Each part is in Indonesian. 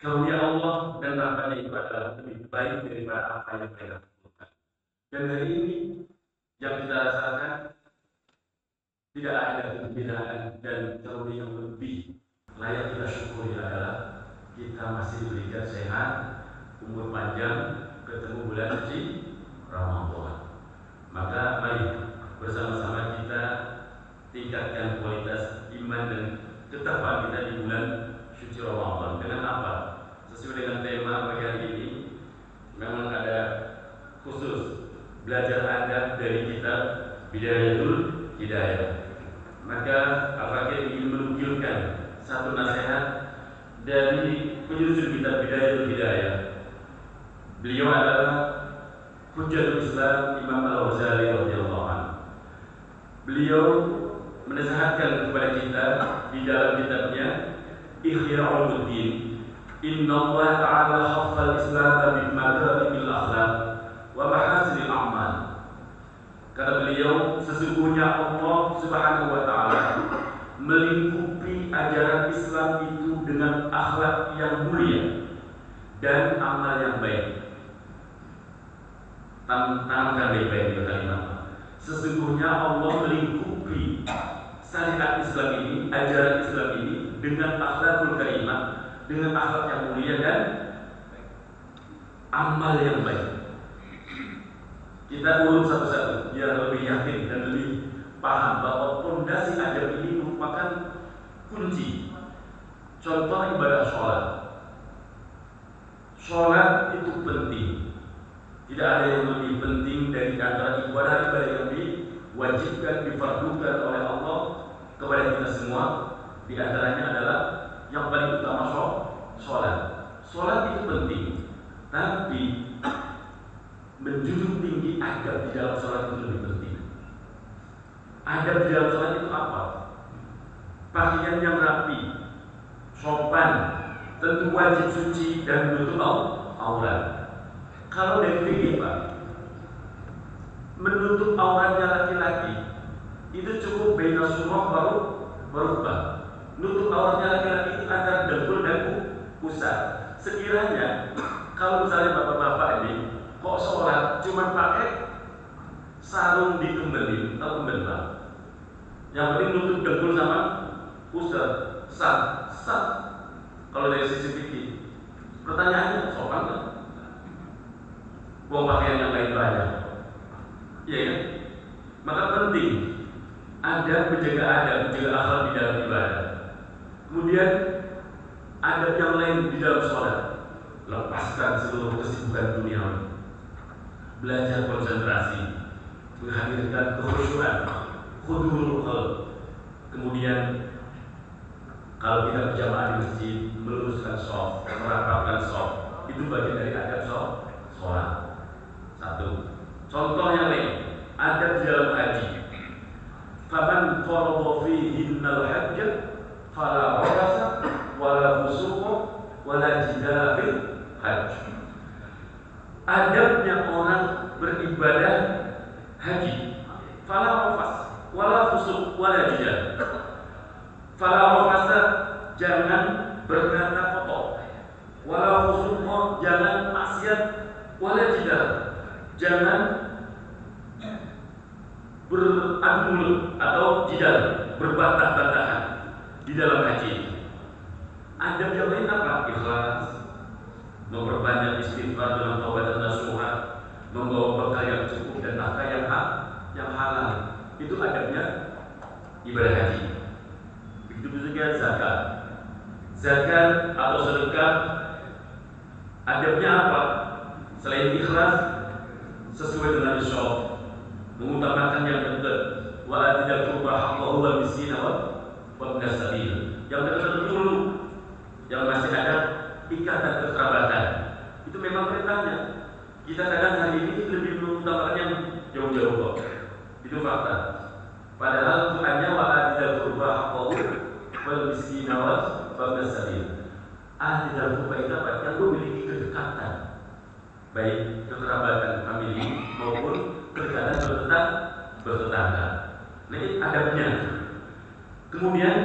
Karunia Allah dan rahmatnya itu adalah lebih baik daripada apa yang mereka lakukan. Dan hari ini yang kita rasakan tidak ada kegembiraan dan karunia yang lebih layak kita syukuri adalah kita masih diberikan sehat, umur panjang, ketemu bulan suci Ramadan. Maka mari bersama-sama kita tingkatkan kualitas iman dan ketakwaan kita di bulan suci Ramadan. Dengan apa? Sesuai dengan tema pagi hari ini, memang ada khusus belajar adab dari kitab Bidayatul Hidayah. Maka Al-Fakir ingin menukilkan satu nasihat dari penyusun kitab Bidayatul Hidayah. Beliau adalah Hujjatul Islam Imam Al-Ghazali radhiyallahu anhu. Beliau menasihatkan kepada kita di dalam kitabnya Ihya Ulumuddin, Inna Allah Ta'ala haffal Islam bi makarimil akhlaq wa mahasinil a'mal. Kata beliau, sesungguhnya Allah Subhanahu wa Ta'ala melingkupi ajaran Islam itu dengan akhlak yang mulia dan amal yang baik. Tanamkan baik-baik di kalimat. Sesungguhnya Allah melingkupi syariat Islam ini, ajaran Islam ini dengan akhlakul karimah, dengan akhlak yang mulia dan amal yang baik. Kita urut satu-satu biar lebih yakin dan lebih paham bahwa fondasi adab ini merupakan kunci. Contoh ibadah sholat. Sholat itu penting. Tidak ada yang lebih penting dari antara ibadah-ibadah yang diwajibkan, difardukan oleh Allah kepada kita semua. Di antaranya adalah yang paling utama sholat. Sholat itu penting, tapi menjunjung tinggi adab di dalam sholat itu lebih penting. Adab di dalam sholat itu apa? Pakaian yang rapi, sopan, tentu wajib suci dan menutup aurat. Kalau dari fikih Pak, menutup auratnya laki-laki itu cukup baina surah baru berubah. Nutup auratnya laki-laki itu antara dengkul dan pusat. Sekiranya kalau misalnya bapak-bapak ini kok sholat cuma pakai sarung dikembelin atau kembelin, yang penting nutup dengkul sama pusat, sat. Kalau dari sisi fikih, pertanyaannya sopan kan? Buang pakaian yang lain banyak, iya kan? Maka penting ada menjaga adab, menjaga akhlak di dalam ibadah. Kemudian adab yang lain di dalam sholat, lepaskan seluruh kesibukan duniawi, belajar konsentrasi, menghadirkan kekhusyuan, khudurul qalb. Kemudian kalau kita berjamaah di masjid, meluruskan shaf, merapatkan shaf, itu bagian dari adab sholat. Satu. Contoh yang lain, adab di dalam haji. Faman farada fihinnal hajj fala rafasa wala fusuqa wala jidala fil hajj. Adabnya orang beribadah haji, fala rafas wala fusuq wala jidal. Fala rafasa, jangan berkata kotor, wala fusuqa, jangan maksiat, wala jidal, jangan beradu mulut atau jidal, berbantah-bantahan di dalam haji. Adab yang lain apa? Ikhlas, memperbanyak istighfar dengan taubat dan nasuha, membawa bekal yang cukup dan nafkah yang halal. Itu adabnya ibadah haji. Begitu juga zakat. Zakat atau sedekah, adabnya apa? Selain ikhlas, sesuai dengan syariat, mengutamakan yang dekat, wa atidal qurba haqqahu wal miskin wa ibn sabil. Yang dekat dulu, yang masih ada ikatan kekerabatan. Itu memang perintahnya. Kita kadang hari ini lebih mengutamakan yang jauh-jauh kok. Itu fakta. Padahal Tuhannya wa atidal qurba haqqahu wal miskin wa ibn sabil. Atidal qurba itu apa? Yang memiliki kedekatan, baik kekerabatan famili maupun kedekatan bertetangga. Nah, ini adabnya. Kemudian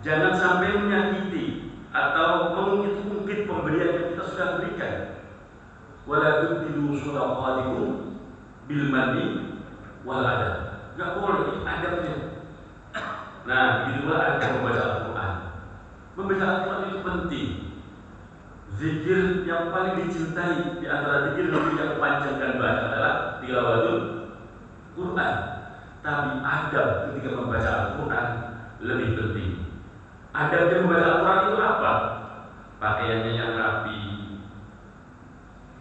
jangan sampai menyakiti atau mengungkit-ungkit pemberian yang kita sudah berikan. Wala tubtilu shadaqatikum bil manni wal adha. Enggak boleh, adabnya. Nah, itulah adab membaca Al-Quran. Membaca Al-Quran itu penting. Zikir yang paling dicintai di antara zikir yang panjang dan banyak adalah tilawatul Quran. Tapi adab ketika membaca Al-Quran lebih penting. Adabnya membaca Al-Quran itu apa? Pakaiannya yang rapi,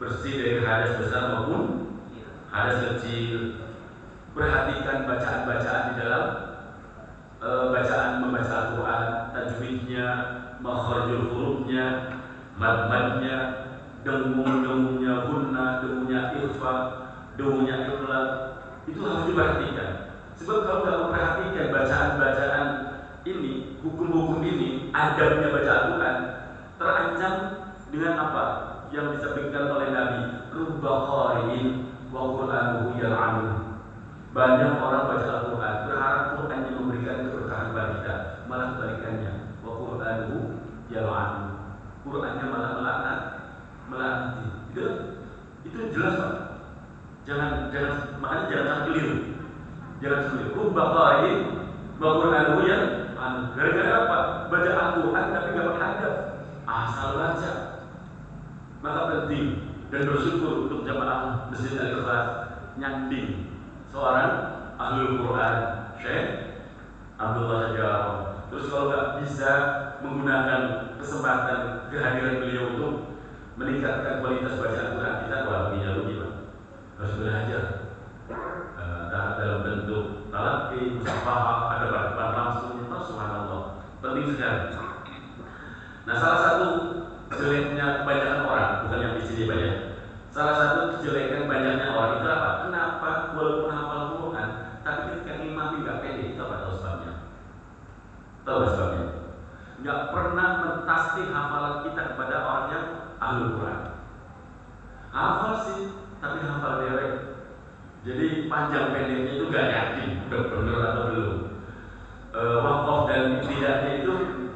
bersih dari hadas besar maupun hadas kecil. Perhatikan bacaan-bacaan di dalam bacaan membaca Al-Quran, tajwidnya, makharijul hurufnya, mad-madnya, dengung-dengungnya, gunna, dengungnya ikhfa, dengungnya iqlal, itu harus diperhatikan. Sebab kalau tidak memperhatikan bacaan-bacaan ini, hukum-hukum ini, adabnya baca Al-Quran, terancam dengan apa? Yang disebutkan oleh Nabi, rubba qari'in wa Qur'anuhu yal'anuhu. Banyak orang baca Al-Quran berharap Quran yang memberikan keberkahan bagi kita, malah kebalikannya. Wa Qur'anuhu yal'anuhu. Qurannya malah melaknati. Itu jelas, Pak. Jangan makanya jangan keliru. Jangan keliru. Rubba qari'in wa Qur'anuhu yal'anuhu. Gara-gara apa? Baca Al-Quran tapi enggak berhadap. Asal baca. Maka penting dan bersyukur untuk jamaah Masjid Al-Ikhlas nyanding seorang ahlul Quran, Syekh Abdullah Syajaro. Terus kalau nggak bisa menggunakan kesempatan kehadiran beliau untuk meningkatkan kualitas bacaan Quran kita, wah rugi Pak. Harus belajar dalam bentuk talaqi, musafahah, ada depan langsung, subhanallah. Penting sekali. Nah, salah satu jeleknya kebanyakan orang, bukan yang di sini banyak. Salah satu kejelekan banyaknya orang itu apa? Kenapa walaupun hafal Quran, tapi ketika imam tidak pede, itu apa tahu sebabnya? Tahu sebabnya? Nggak pernah mentasbih hafalan kita kepada orang yang ahlul Quran. Hafal sih, tapi hafal derek. Jadi panjang pendeknya itu nggak yakin, udah benar atau belum. Wakaf dan tidaknya itu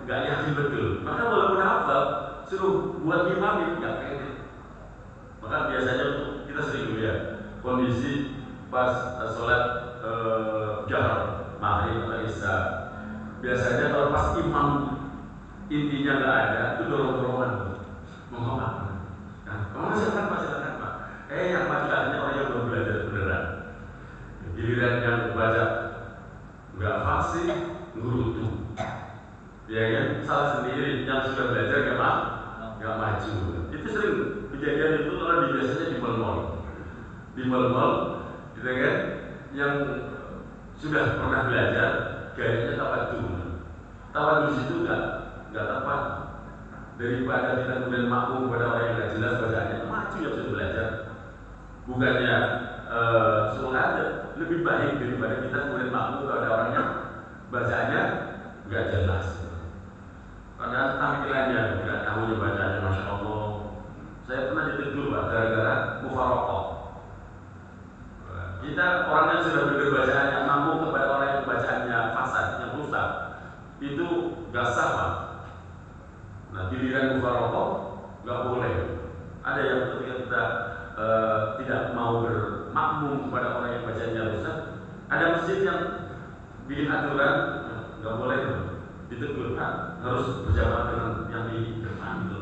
nggak yakin betul. Maka walaupun hafal, suruh buat imam nggak pede. Maka biasanya kita sering lihat kondisi pas sholat jahar maghrib atau isya. Biasanya kalau pas imam intinya nggak ada, itu dorong-dorongan Muhammad. Nah, kamu silakan Pak. Yang bacaannya orang yang belum belajar beneran. Giliran yang baca nggak fasih, ngurutu. Ya kan, salah sendiri. Yang sudah belajar nggak maju. Itu sering kejadian itu kalau biasanya di mal-mal, gitu kan, yang sudah pernah belajar gayanya tawadhu situ nggak tepat. Daripada kita kemudian makmum pada orang yang nggak jelas bacaannya, maju yang sudah belajar. Bukannya ada lebih baik daripada kita kemudian makmum pada orang yang bacaannya nggak jelas. Karena tampilannya nggak tahunya bacaannya, masya Allah. Saya pernah ditegur Pak gara-gara mufaraqah. Kita orang yang sudah belajar bacaannya mampu kepada orang yang bacaannya fasad, yang rusak, itu gak sah Pak. Nah, giliran mufaraqah nggak boleh. Ada yang ketika kita tidak mau bermakmum kepada orang yang bacaannya rusak, ada masjid yang bikin aturan nggak boleh ditegur Pak, harus berjamaah dengan yang di depan itu.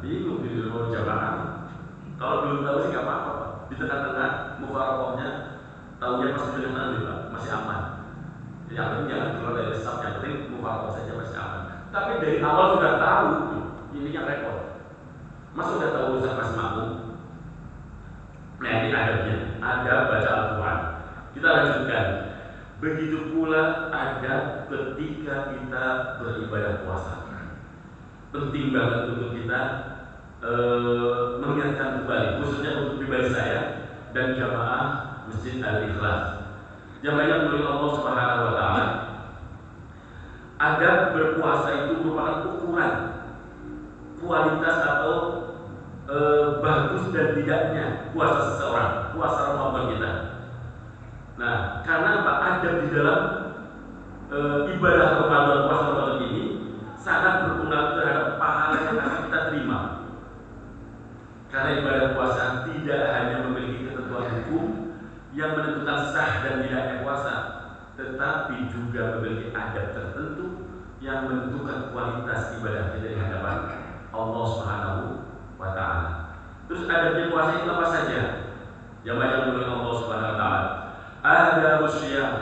Bingung di luar jamaah. Kalau belum tahu sih nggak apa-apa. Di tengah-tengah mufaraqahnya tahunya masih dengan Pak, masih aman. Yang penting jangan keluar dari saf, yang penting mufaraqah saja masih aman. Tapi dari awal sudah tahu, ini yang repot. Mas sudah tahu urusan masih makmum. Nah, ini adabnya, ada baca Al-Quran. Kita lanjutkan. Begitu pula ada ketika kita beribadah puasa. Penting banget untuk kita mengingatkan kembali, khususnya untuk pribadi saya dan jamaah Masjid Al-Ikhlas. Yang banyak oleh Allah Subhanahu wa taala. Adab berpuasa itu merupakan ukuran kualitas atau bagus dan tidaknya puasa seseorang, puasa Ramadan kita. Nah, karena apa? Adab di dalam ibadah Ramadan, puasa Ramadan ini sangat berpengaruh sah dan tidaknya puasa, tetapi juga memiliki adab tertentu yang menentukan kualitas ibadah kita di hadapan Allah Subhanahu wa Ta'ala. Terus adabnya puasa itu apa saja? Yang banyak menurut Allah Subhanahu wa Ta'ala. Adab syiyam.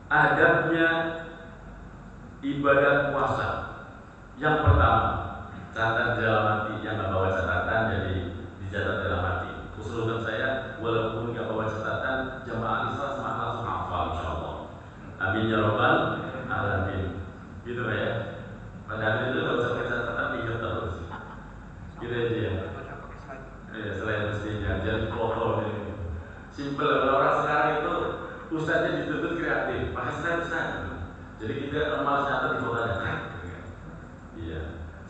Adabnya ibadah puasa. Yang pertama, catat dalam hati. Yang nggak bawa catatan jadi dicatat dalam hati. Usulkan saya, walaupun nggak bawa catatan, jamaah Islam semangat langsung hafal insyaallah. Amin ya rabbal alamin. Gitu ya. Padahal itu kalau saya catatan ingat terus. Gitu aja ya. Selain mestinya jadi foto ini. Simpel. Orang sekarang itu ustadznya dituntut kreatif, pakai slide. Jadi kita malas catat di foto aja. Iya.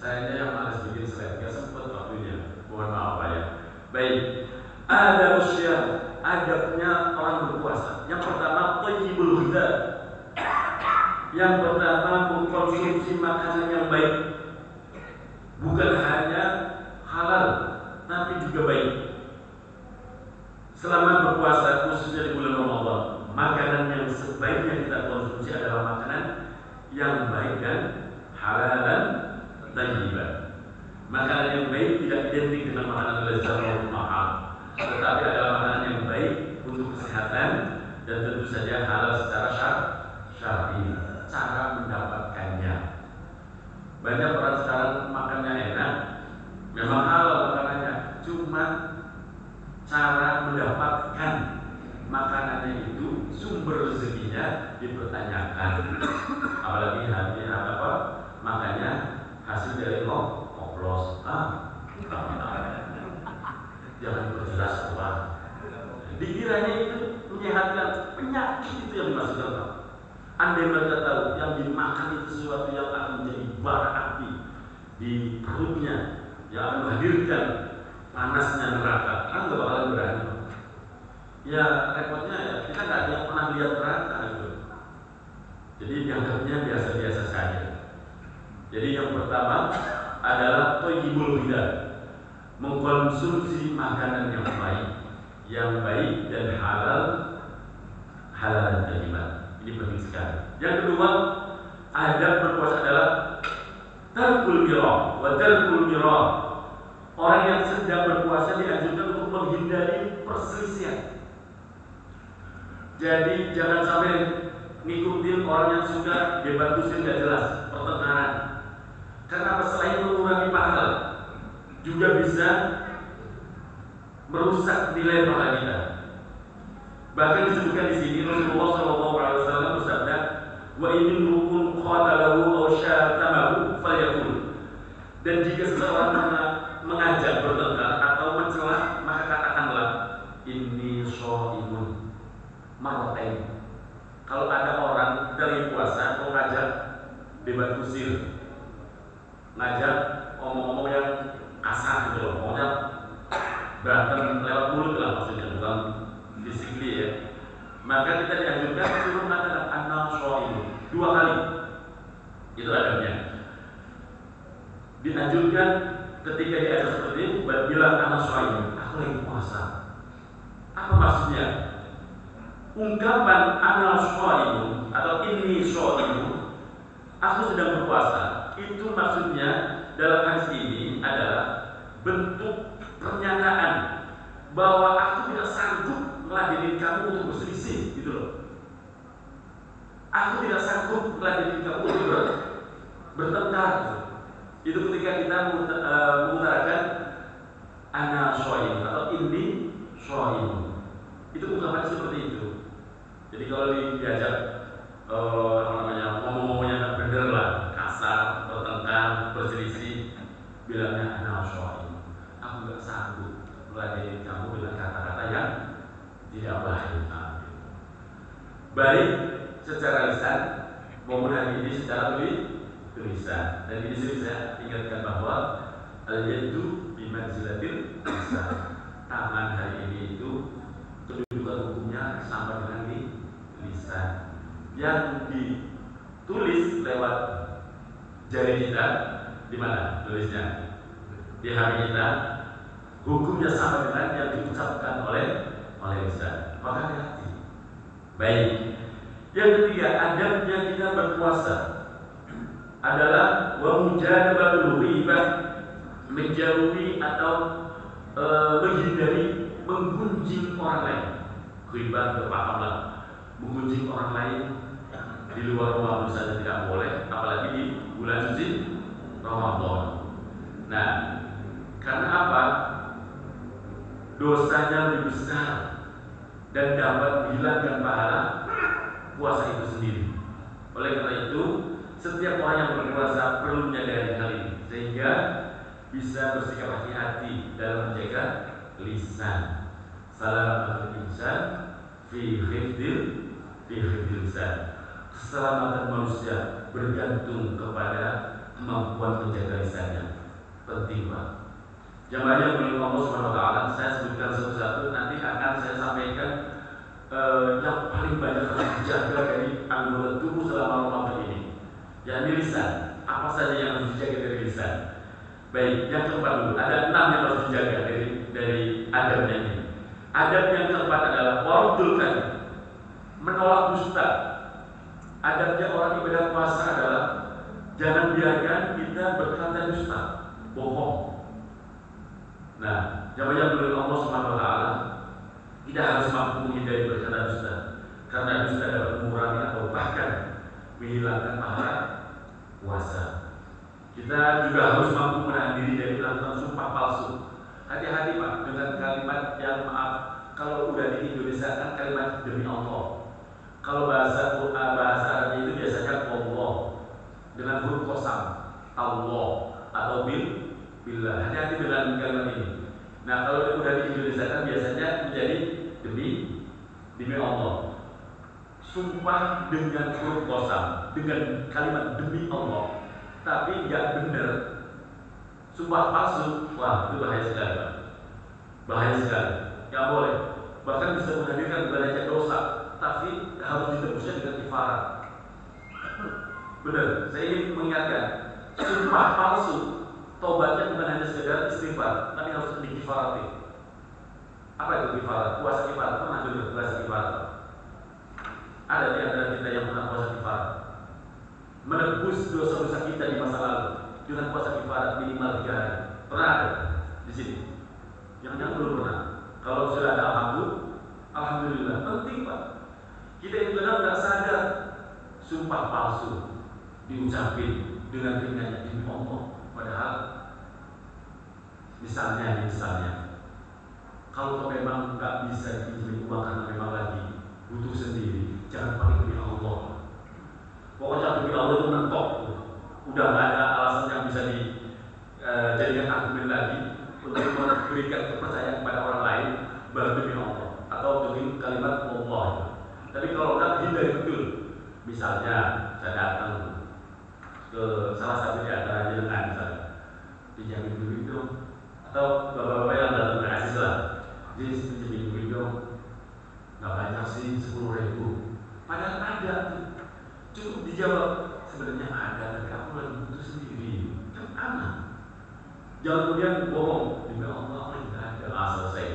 Sayangnya yang malas bikin slide, nggak sempat waktunya. Mohon maaf Pak ya. Baik. Ada usia, adabnya orang berpuasa. Yang pertama, thayyibul ghidha. Yang pertama, mengkonsumsi makanan yang baik. Bukan hanya halal, tapi juga baik. Selama berpuasa, khususnya di bulan Ramadan, makanan yang sebaiknya kita konsumsi adalah makanan yang baik dan halal dan thayyiban. Makanan yang baik tidak identik dengan makanan lezat maupun mahal, tetapi adalah makanan yang baik untuk kesehatan dan tentu saja halal secara syar'i. Cara mendapatkannya, banyak orang sekarang makannya enak, memang halal makanannya, cuma cara mendapatkan makanannya itu sumber rezekinya dipertanyakan. Apalagi hati apa makanya hasil dari koplos. Jangan diperjelas Tuhan. Dikiranya itu menyehatkan, penyakit itu yang dimasukkan. Andai mereka tahu yang dimakan itu sesuatu yang akan menjadi bara api di perutnya, yang akan menghadirkan panasnya neraka, kan nggak bakalan berani. Ya repotnya ya kita nggak ada yang pernah lihat neraka gitu. Jadi dianggapnya biasa-biasa saja. Jadi yang pertama adalah thayyibul ghidha, mengkonsumsi makanan yang baik dan halal dan thayyiban. Ini penting sekali. Yang kedua, adab berpuasa adalah tarkul mirah wa tarkul mirah. Orang yang sedang berpuasa dianjurkan untuk menghindari perselisihan. Jadi jangan sampai ngikutin orang yang suka debat kusir nggak jelas, pertengkaran. Karena selain mengurangi pahala, juga bisa merusak nilai pahala kita. Bahkan disebutkan di sini Rasulullah SAW bersabda, wa in rukun qatalahu aw syatamahu falyaqul. Dan jika seseorang mengajak bertengkar atau mencela, maka katakanlah inni shaimun marratain. Kalau ada orang dari puasa mau ngajak debat kusir, ngajak ngomong-ngomong yang kasar gitu loh, pokoknya berantem lewat mulut lah maksudnya, bukan physically ya. Maka kita dianjurkan suruh mengatakan ana shaimun 2 kali. Itu adabnya. Dianjurkan ketika diajak seperti itu bilang ana shaimun, aku lagi puasa. Apa maksudnya? Ungkapan ana shaimun atau inni shaimun, aku sedang berpuasa, itu maksudnya dalam hadis ini adalah bentuk pernyataan bahwa aku tidak sanggup meladeni kamu untuk berselisih, gitu loh. Aku tidak sanggup meladeni kamu untuk bertengkar. Itu ketika kita mengutarakan ana shaimun atau inni shaimun. Itu ungkapan seperti itu. Jadi kalau diajak ngomong-ngomongnya bener lah, kasar, bertengkar, berselisih, bilangnya ana shaimun. Aku nggak sanggup meladeni kamu dengan kata-kata yang tidak baik. Baik secara lisan maupun hari ini secara tulisan. Dan di sini saya ingatkan bahwa al-yadu bimanzilatil lisan. Tangan hari ini itu kedudukan hukumnya sama dengan lisan. Yang ditulis lewat jari kita di mana tulisnya? Di hari kita. Hukumnya sama dengan yang diucapkan oleh lisan. maka hati. Baik. Yang ketiga, adabnya kita berpuasa adalah wa mujanabatul ghibah, menjauhi atau menghindari menggunjing orang lain. Ghibah berpahamlah, menggunjing orang lain di luar Ramadan saja tidak boleh, apalagi di bulan suci Ramadan. Nah, karena apa? Dosanya lebih besar dan dapat menghilangkan pahala puasa itu sendiri. Oleh karena itu, setiap orang yang berpuasa perlu menyadari hal ini sehingga bisa bersikap hati-hati dalam menjaga lisan. Salamatul insan fi hifdzil lisan. Keselamatan manusia bergantung kepada kemampuan menjaga lisannya. Penting, Pak. Jamaah yang dimuliakan Allah Subhanahu wa taala, saya sebutkan satu-satu, nanti akan saya sampaikan yang paling banyak harus dijaga dari anggota tubuh selama Ramadan ini. Yakni lisan. Apa saja yang harus dijaga dari lisan? Baik, yang keempat dulu. Ada 6 yang harus dijaga dari adabnya ini. Adab yang keempat adalah wardul kadzib, menolak dusta. Adabnya orang ibadah puasa adalah jangan biarkan kita berkata dusta, bohong. Nah, jamaah yang dimuliakan Allah Subhanahu wa taala, tidak harus mampu menghindari berkata dusta, karena dusta dapat mengurangi atau bahkan menghilangkan pahala puasa. Kita juga harus mampu menahan diri dari melakukan sumpah palsu. Hati-hati, Pak, dengan kalimat yang maaf, kalau udah di Indonesia kan kalimat demi Allah. Kalau bahasa Arabnya itu biasanya Allah dengan huruf qasam, Allah atau billah. Hati-hati dengan kalimat ini. Nah, kalau udah di Indonesia kan biasanya menjadi demi Allah. Sumpah dengan huruf qasam, dengan kalimat demi Allah, tapi nggak benar. Sumpah palsu, wah itu bahaya sekali, Pak. Bahaya sekali. Nggak boleh. Bahkan bisa menghadirkan bukan hanya dosa, tapi harus ditebusnya dengan kifarat. Benar. Saya ingin mengingatkan, sumpah palsu, tobatnya bukan hanya sekedar istighfar, tapi harus dikifarati. Apa itu kifarat? Puasa kifarat. Pernah dengar puasa kifarat? Ada di antara kita yang pernah puasa kifarat, menebus dosa-dosa kita di masa lalu dengan puasa kifarat minimal 3 hari. Pernah ada di sini? Yang belum pernah. Kalau sudah ada, alhamdulillah. Penting, Pak. Kita itu kadang nggak sadar sumpah palsu diucapin dengan ringannya demi Allah, padahal misalnya kalau memang nggak bisa dipinjemin uang karena memang lagi butuh sendiri, jangan pakai demi Allah. Pokoknya demi Allah itu mentok, udah nggak ada alasan yang bisa dijadikan argumen lagi untuk memberikan kepercayaan kepada orang lain, baru demi Allah atau demi kalimat Allah. Tapi kalau nggak, hindari betul. Misalnya saya datang ke salah satu di antara jenengan, misalnya pinjamin duit dong, atau bapak-bapak yang datang ke asis lah, jadi pinjamin duit dong, nggak banyak sih, 10.000. Padahal ada, cukup dijawab sebenarnya ada, tapi aku lagi butuh sendiri, kan aman. Jangan kemudian bohong, demi Allah nggak ada, selesai.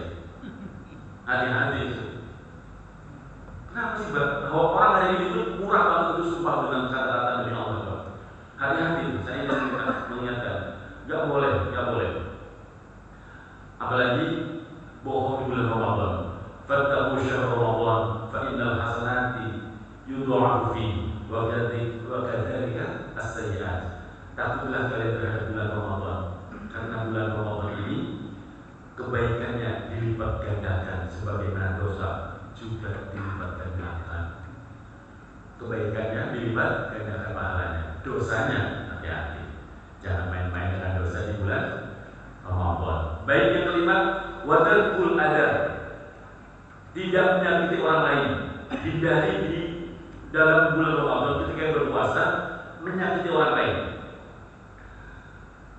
Hati-hati itu. Kenapa sih, Pak? Orang hari ini itu murah banget untuk sumpah dengan kata-kata demi Allah, Pak. Hati-hati, saya ingin mengingatkan, nggak boleh. Apalagi bohong di bulan Ramadan. Fattaqu syahr Ramadan, fa innal hasanati yudha'afu fihi wa kadzalika as-sayyi'at. Takutlah kalian terhadap bulan Ramadan, karena bulan Ramadan ini kebaikannya dilipat gandakan sebagaimana dosa juga dilipat gandakan. Kebaikannya dilipat gandakan pahalanya, dosanya hati-hati. Jangan main-main dengan dosa di bulan Ramadan. Baik, yang kelima, wadarkul adab, tidak menyakiti orang lain. Hindari di dalam bulan Ramadan ketika berpuasa menyakiti orang lain.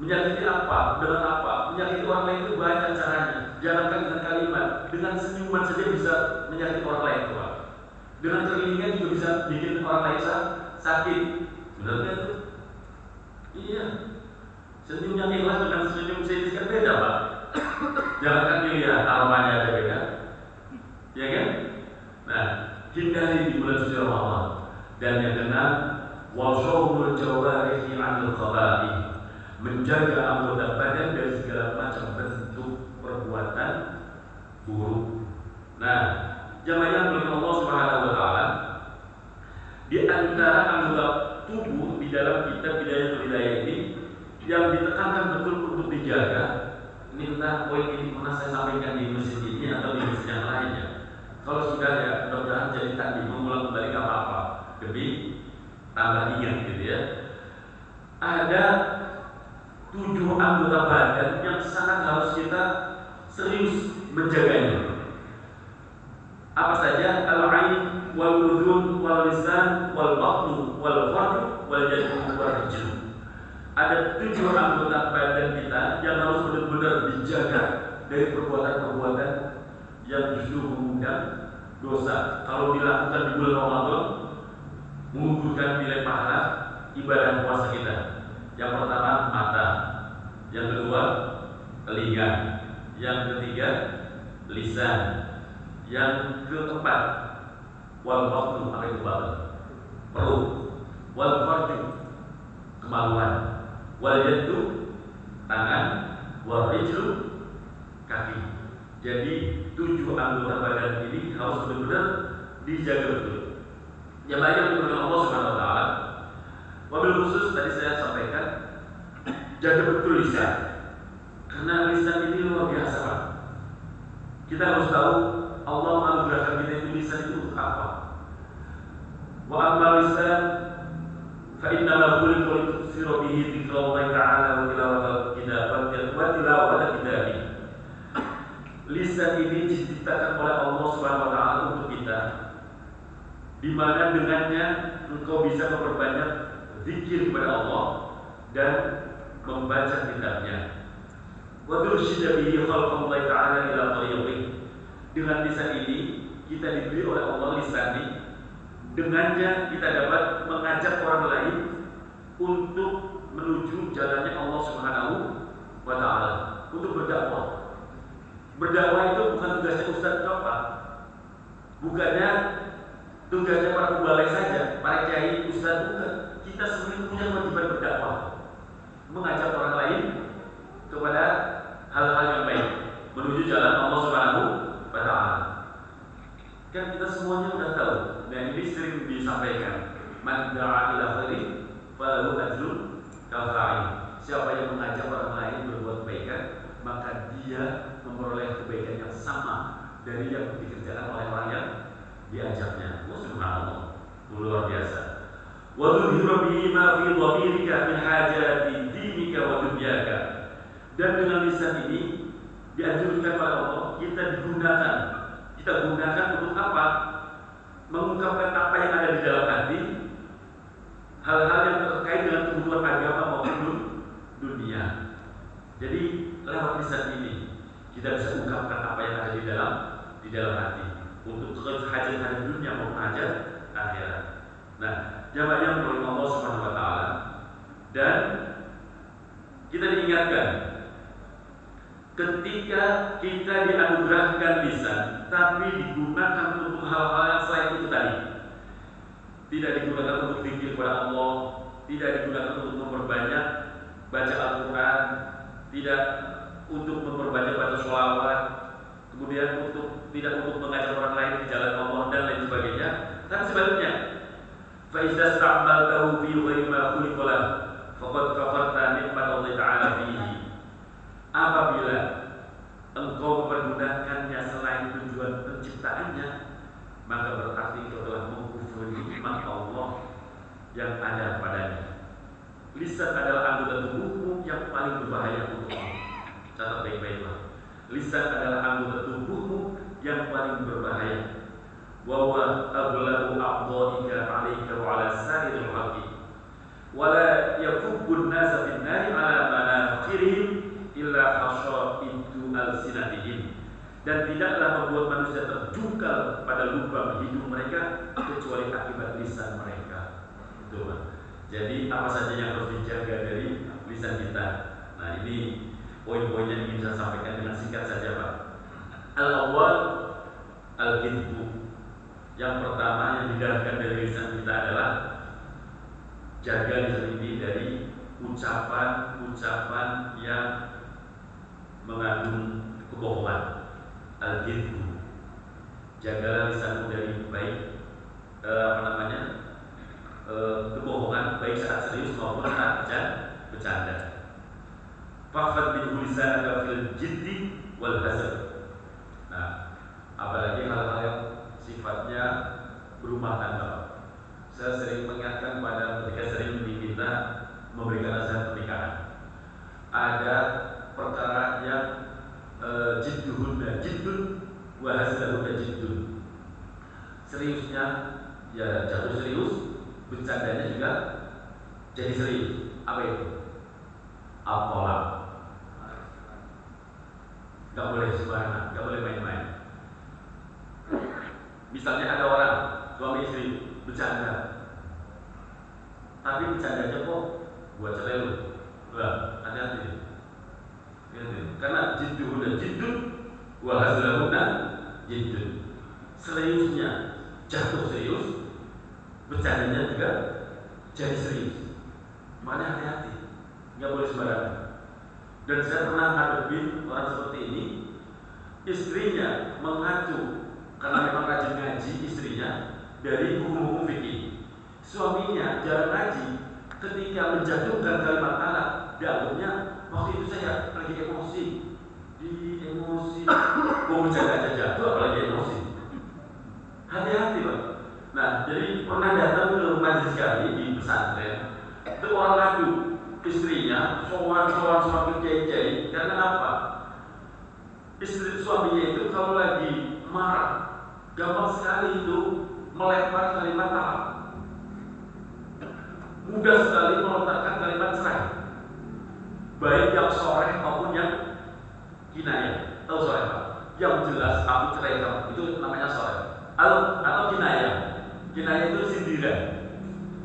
Menyakiti apa? Dengan apa? Menyakiti orang lain itu banyak caranya. Jangankan dengan kalimat, dengan senyuman saja bisa menyakiti orang lain, Pak. Dengan keringat juga bisa bikin orang lain sakit. Benar nggak tuh? Iya. Senyum yang ikhlas dengan senyum sedih kan beda, Pak. Jangankan dilihat aromanya ada beda, ya kan? hindari di bulan suci Ramadan. Dan yang keenam, wasawmul jawarihi 'anil khaba'ith, menjaga anggota badan dari segala macam bentuk perbuatan buruk. Nah, jamaah yang oleh Allah Subhanahu wa taala, di antara anggota tubuh di dalam kitab Bidayah ini yang ditekankan betul untuk dijaga. Ini entah poin ini pernah saya sampaikan di masjid ini atau di masjid yang lainnya. Kalau sudah ya mudah-mudahan jadi tadi mengulang kembali gak apa-apa, demi tambah ingat gitu ya. Ada 7 anggota badan yang sangat harus kita serius menjaganya. Apa saja? Al-ain, wal udhun, wal lisan, wal batnu, wal farj, wal jadu, wal rijl. Ada 7 anggota badan kita yang harus benar-benar dijaga dari perbuatan-perbuatan yang justru mengundang dosa. Kalau dilakukan di bulan Ramadan, mengumpulkan nilai pahala ibadah puasa kita. Yang pertama mata, yang kedua telinga, yang ketiga lisan, yang keempat wal batnu, apa itu batn? Perut, wal farj, kemaluan, wal yadu, tangan, wal rijlu, kaki. Jadi 7 anggota badan ini harus benar-benar dijaga betul. Yang banyak oleh Allah Subhanahu wa taala. Wabil khusus tadi saya sampaikan, jaga betul lisan. Karena lisan ini luar biasa, Pak. Kita harus tahu Allah menganugerahkan kita itu lisan itu untuk apa. Wa amma lisan fa inna ma khuliqa lituksiru bihi dzikrallahi ta'ala wa tilawata kitabi. Lisan ini diciptakan oleh Allah Subhanahu wa taala untuk kita, di mana dengannya engkau bisa memperbanyak zikir kepada Allah dan membaca kitabnya. Wa tursyida bihi khalqallahi ta'ala ila tariqih. Dengan lisan ini kita diberi oleh Allah lisan ini, dengannya kita dapat mengajak orang lain untuk menuju jalannya Allah Subhanahu wa taala, untuk berdakwah. Berdakwah itu bukan tugasnya ustaz apa, bukannya tugasnya para pembalai saja, para kiai, ustaz, bukan. Kita semua punya kewajiban berdakwah, mengajak orang lain kepada hal-hal yang baik, menuju jalan Allah Subhanahu wa taala. Kan kita semuanya sudah tahu, dan ini sering disampaikan, man da'a ila khairin falahu ajrun kafa'il. Siapa yang mengajak orang lain berbuat kebaikan, maka dia memperoleh kebaikan yang sama dari yang dikerjakan oleh orang yang diajaknya. Subhanallah, luar biasa. Wa tudhiru bihi ma fi dhamirika min hajati dinika wa dunyaka. Dan dengan lisan ini dianjurkan oleh Allah, kita gunakan untuk apa? Mengungkapkan apa yang ada di dalam hati, hal-hal yang terkait dengan kebutuhan agama maupun dunia. Jadi lewat lisan ini kita bisa ungkapkan apa yang ada di dalam hati untuk hajat-hajat dunia maupun hajat akhirat. Nah, jamaah yang oleh Allah Subhanahu wa taala, dan kita diingatkan ketika kita dianugerahkan lisan tapi digunakan untuk hal-hal yang selain itu tadi, tidak digunakan untuk zikir kepada Allah, tidak digunakan untuk memperbanyak baca Al-Quran, tidak untuk memperbanyak baca sholawat, kemudian tidak untuk mengajak orang lain di jalan Allah dan lain sebagainya. Tapi sebaliknya, fa idza sta'maltahu fi ghairi ma khuliqa lahu faqad kafarta nikmatallahi ta'ala fihi. Apabila engkau mempergunakannya selain tujuan penciptaannya, maka berarti engkau telah mengkufuri nikmat Allah yang ada padanya. Lisan adalah anggota tubuhmu yang paling berbahaya untuk Allah. Catat baik-baiklah. Lisan adalah anggota tubuhmu yang paling berbahaya. Wa huwa aghlabu a'dha'ika 'alaika wa 'ala sa'iril khalqi. Wa la yakubbu an-nasa fin nari 'ala manakhirihim illa hasyaitu al-sinatihim. Dan tidaklah membuat manusia terjungkal pada lubang hidung mereka kecuali akibat lisan mereka. Itu, Pak. Jadi apa saja yang harus dijaga dari lisan kita. Nah, ini poin-poin yang ingin saya sampaikan dengan singkat saja, Pak. Al-awwal al-hidbu. Yang pertama yang dihindarkan dari lisan kita adalah jaga lisan ini dari ucapan-ucapan yang mengandung kebohongan, al-ghibbu. Jagalah lisanmu dari baik kebohongan, baik saat serius maupun saat bercanda. Fahfad min lisanaka fil jiddi wal hazar. Nah, apalagi hal-hal yang sifatnya berumah tangga. Saya sering mengingatkan pada ketika sering diminta memberikan nasihat pernikahan. Ada perkara yang jidduhunna jiddun wa hazluhunna jiddun. Seriusnya ya jatuh serius, bercandanya juga jadi serius. Apa itu? Apalah, nggak boleh sembarangan, nggak boleh main-main. Misalnya ada orang suami istri bercanda, tapi bercandanya kok buat cerai lu, wah hati-hati. Karena jidduhunna jiddun wa hazluhunna jiddun. Seriusnya jatuh serius, bercandanya juga jadi serius. Makanya hati-hati, nggak boleh sembarangan. Dan saya pernah ngadepin orang seperti ini, istrinya mengacu karena memang rajin ngaji istrinya dari hukum-hukum fikih. Suaminya jarang ngaji, ketika menjatuhkan kalimat talak, dianggapnya waktu itu saya lagi emosi, mau bercanda aja jatuh, apalagi emosi. Hati-hati Pak. Nah, jadi pernah datang ke majelis kami di pesantren, itu orang ngadu istrinya sowan kecai-cai. Karena apa? Istri suaminya itu kalau lagi marah gampang sekali itu melempar kalimat talak, mudah sekali melontarkan kalimat cerai, baik yang sore maupun yang kinayah. Tahu sore Pak? Yang jelas aku cerai kamu, itu namanya sore. Atau kinayah. Kinayah itu sindiran.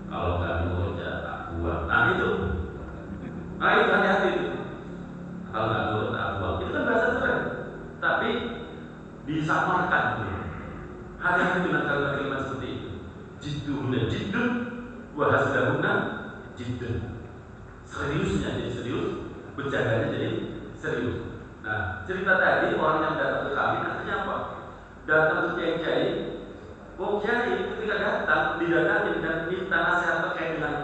Kalau nggak nurut ya tak buang. Nah itu hati-hati itu. Kalau nggak nurut tak buang. Itu kan bahasa cerai, tapi disamarkan gitu. Hati-hati dengan kalimat-kalimat seperti itu. Jidduhunna jiddun wa hazluhunna jiddun. Seriusnya jadi serius, bercandanya jadi serius. Nah, cerita tadi orang yang datang ke kami artinya apa? Datang ke kiai-kiai. Oh kiai ketika datang didatangi dan minta nasihat terkait dengan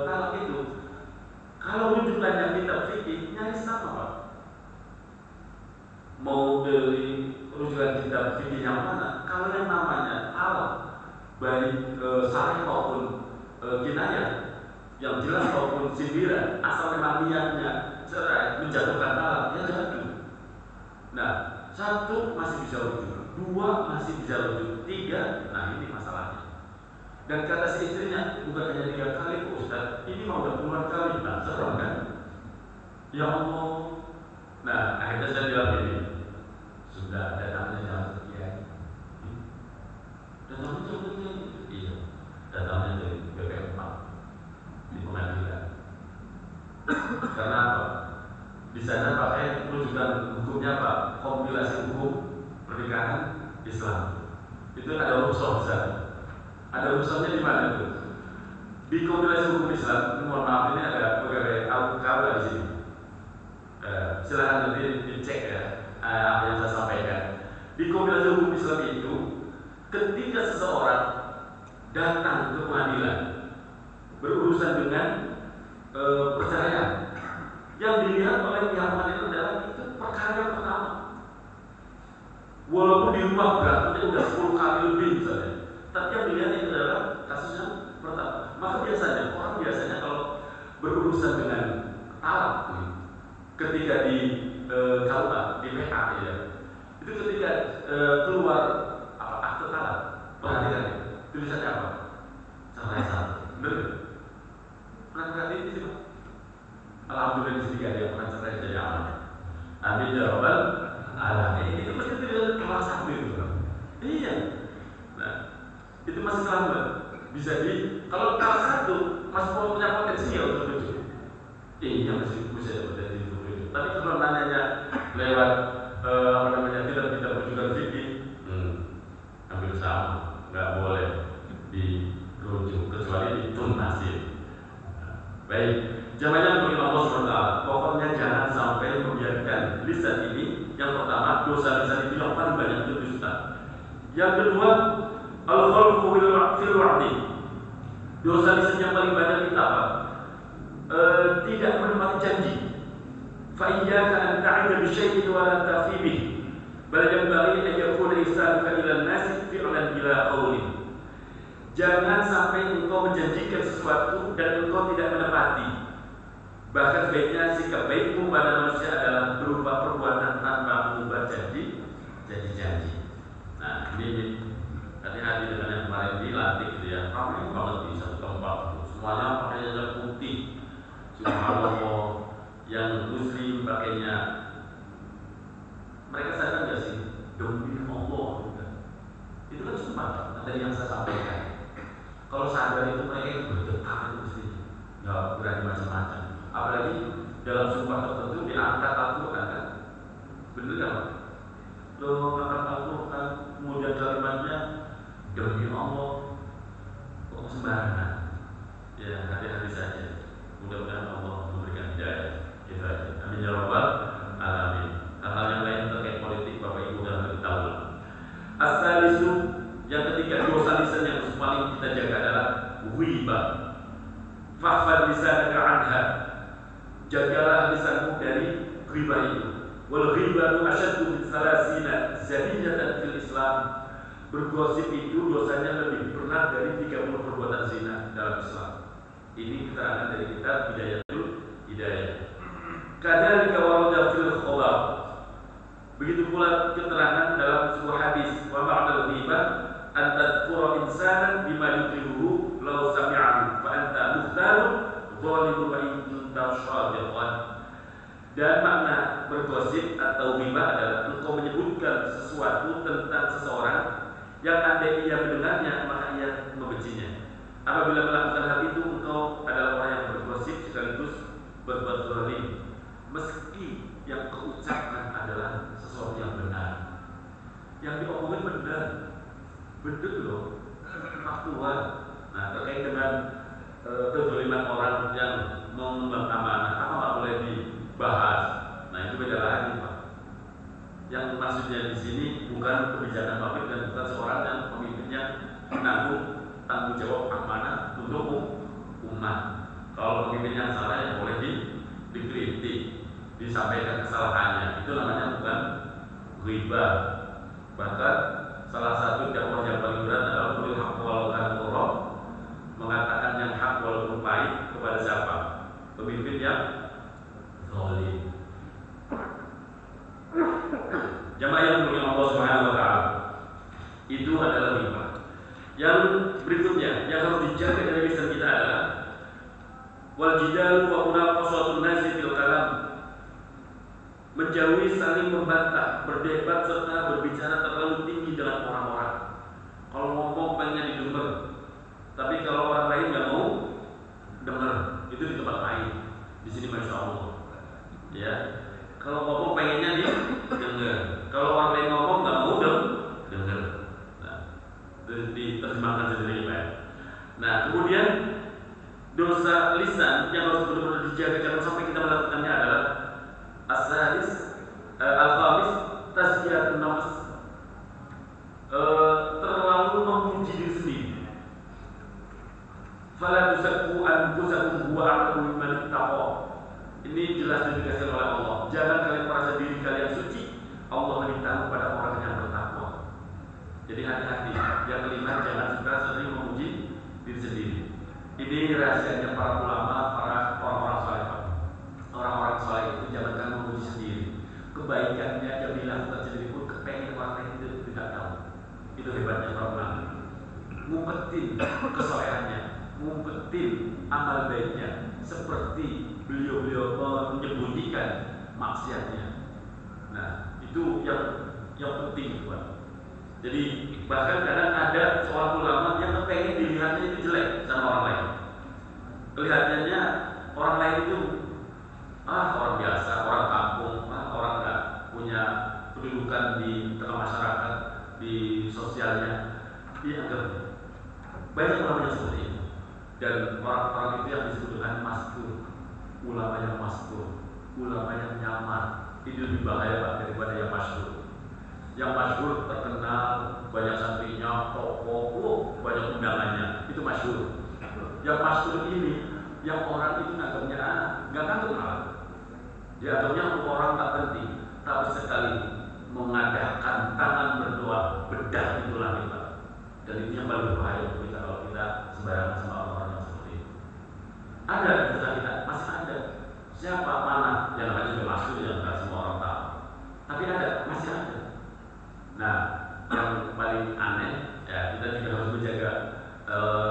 talak itu. Kalau rujukannya kitab fikih nyaris sama Pak. Mau beli rujukan kitab fikih yang mana? Kalau yang namanya talak, baik sahih maupun kinayah, yang jelas maupun sindiran, asal memang niatnya cerai menjatuhkan talak, ya jatuh. Nah, satu masih bisa rujuk, dua masih bisa rujuk, tiga, nah ini masalahnya. Dan kata si istrinya, bukan hanya 3 kali Pak Ustaz, ini mau udah puluhan kali, nah serem kan? Ya Allah. Nah, akhirnya saya bilang ini, sudah datangnya jangan sekian. Datangnya jangan sekian. Iya, datangnya dari BPM 4 di pengadilan. Karena apa? Di sana pakai rujukan hukumnya Pak, kompilasi hukum pernikahan Islam. Itu ada rukhsah di sana. Ada rukhsahnya di mana itu? Di kompilasi hukum Islam. Mohon maaf ini ada pegawai KUA di sini. Silakan nanti dicek ya apa yang saya sampaikan. Di kompilasi hukum Islam itu, ketika seseorang datang ke pengadilan berurusan dengan perceraian, yang dilihat oleh pihak pengadilan adalah itu perkara yang pertama. Walaupun di rumah berantemnya udah 10 kali lebih misalnya, tapi yang dilihat itu adalah kasus yang pertama. Maka biasanya kalau berurusan dengan talak, ketika di KUA, di PH ya, itu ketika keluar akte talak, perhatikan ya, tulisannya apa? Cerai satu, benar? Pernah perhatiin ini sih Pak? Alhamdulillah di sini ada yang pernah cerai jadi aman. Amin ya rabbal alamin. Itu mesti tidak kelas 1 itu. Iya. Nah, itu masih selamat. Bisa kalau kelas 1 masih punya potensial untuk rujuk. Iya masih bisa ada potensi untuk rujuk. Tapi kalau nanyanya lewat tidak rujukan fikih, hampir sama. nggak boleh dirujuk kecuali ditunasi. Baik, jawabannya bagi Allah SWT. Pokoknya jangan sampai membiarkan lisan ini. Yang pertama, dosa lisan itu yang paling banyak itu dusta. Yang kedua, al-khalqu fil wa'di. Dosa lisan yang paling banyak kita apa? Tidak menepati janji. Fa iyyaka an ta'ida bi syai'in wa la tafi bih. Bal yanbaghi an yakuna ihsanuka ila an-nas fi'lan bila qawlin. Jangan sampai engkau menjanjikan sesuatu dan engkau tidak menepati. Bahkan sebaiknya sikap baikmu pada manusia adalah berupa perbuatan tanpa mengubah janji. Nah, ini hati-hati dengan yang kemarin dilatih gitu ya. Ramai banget di satu tempat. Semuanya pakainya putih. Subhanallah. Yang muslim pakainya. Mereka sadar nggak sih? Demi Allah. Itu kan sumpah. Tadi yang saya sampaikan. Kalau sadar itu mereka itu berdetak itu mesti nggak berani macam-macam. Apalagi dalam sumpah tertentu diangkat Al-Quran kan, bener nggak Pak? Lo angkat Al-Quran, kemudian kalimatnya demi Allah, kok sembarangan? Ya hati-hati saja. Mudah-mudahan Allah memberikan hidayah. Kita aja. Amin ya rabbal alamin. Hal-hal yang lain terkait politik Bapak Ibu dan kita tahu. As-salisu, yang ketiga dosa lisan yang paling kita jaga adalah ghibah. Fahfad lisanaka anha. Jagalah lisanmu dari ghibah itu. Wal ghibatu asyaddu min salasina zaniyatan fil Islam. Bergosip itu dosanya lebih berat dari 30 perbuatan zina dalam Islam. Ini keterangan dari kitab Bidayatul Hidayah. Kadzalika warada fil khabar. Begitu pula keterangan dalam sebuah hadis wa ba'dal ghibah an tadhkura insanan bima yukrihuhu law sami'ahu fa anta muhtarun zalimun wa in kunta shadiqan. Dan makna bergosip atau ghibah adalah engkau menyebutkan sesuatu tentang seseorang yang andai ia mendengarnya maka ia membencinya. Apabila melakukan hal itu engkau adalah orang yang bergosip sekaligus berbuat zalim, meski yang kau ucapkan adalah sesuatu yang benar. Yang diomongin benar, betul loh, faktual. Nah, terkait dengan kezaliman orang yang mengemban amanah, apa nggak boleh dibahas? Nah, itu beda lagi, Pak. Yang maksudnya di sini bukan kebijakan publik dan bukan seorang yang pemimpinnya menanggung tanggung jawab amanah untuk umat. Kalau pemimpin yang salah yang boleh dikritik, disampaikan kesalahannya, itu namanya bukan ghibah. Bahkan salah satu dakwah yang paling berat adalah qulil haqq walau kana murra, mengatakan yang hak walaupun pahit kepada siapa? Pemimpin yang zalim. Jamaah yang dimuliakan Allah Subhanahu wa taala. Itu adalah ghibah. Yang berikutnya yang harus dijaga dari lisan kita adalah wal jidalu wa munaqashatun nasi fil kalam. Menjauhi saling membantah, berdebat serta berbicara terlalu tinggi dengan orang-orang. Kalau ngomong pengen didengar, tapi kalau orang lain nggak mau dengar, itu di tempat lain. Di sini masya Allah, ya. Kalau ngomong pengennya didengar, kalau orang lain ngomong nggak mau dengar. Nah, diterjemahkan sendiri Pak. Nah, kemudian dosa lisan yang harus benar-benar dijaga jangan sampai kita melakukannya adalah as-salis al-khamis tazkiyatun nafs, terlalu memuji diri sendiri. Fala tusakku anfusakum huwa a'lamu biman ittaqa. Ini jelas ditegaskan oleh Allah. Jangan kalian merasa diri kalian suci, Allah lebih tahu pada orang yang bertakwa. Jadi hati-hati. Yang kelima, jangan suka sering memuji diri sendiri. Ini rahasianya para ulama, para orang-orang saleh. Orang-orang saleh itu jangankan memuji sendiri, kebaikannya yang dilakukan sendiri pun kepengen orang lain itu tidak tahu. Itu hebatnya para ulama. Ngumpetin kesolehannya, ngumpetin amal baiknya, seperti beliau-beliau menyembunyikan maksiatnya. Nah, itu yang penting, Pak. Jadi bahkan kadang ada seorang ulama yang kepengen dilihatnya itu jelek sama orang lain. Kelihatannya orang lain itu orang biasa, orang kampung, orang nggak punya kedudukan di tengah masyarakat, di sosialnya. dianggap. Banyak ulama yang seperti itu. Dan orang-orang itu yang disebut dengan mastur, ulama yang mastur, ulama yang nyamar, itu lebih bahaya Pak daripada yang masyhur. Yang masyhur terkenal, banyak santrinya, tokoh, banyak undangannya, itu masyhur. Yang masyhur ini, yang orang itu nganggapnya nggak nganggap malah. Dia anggapnya orang tak penting, tapi sekali mengadakan tangan berdoa, bedah itu langit Pak. Dan itu yang paling berbahaya untuk kita kalau kita sembarangan sama orang-orang yang seperti itu. Ada di kita, masih ada. Siapa mana yang namanya juga masyhur yang nggak semua orang tahu. Tapi ada, masih ada. Nah, yang paling aneh, ya kita juga harus menjaga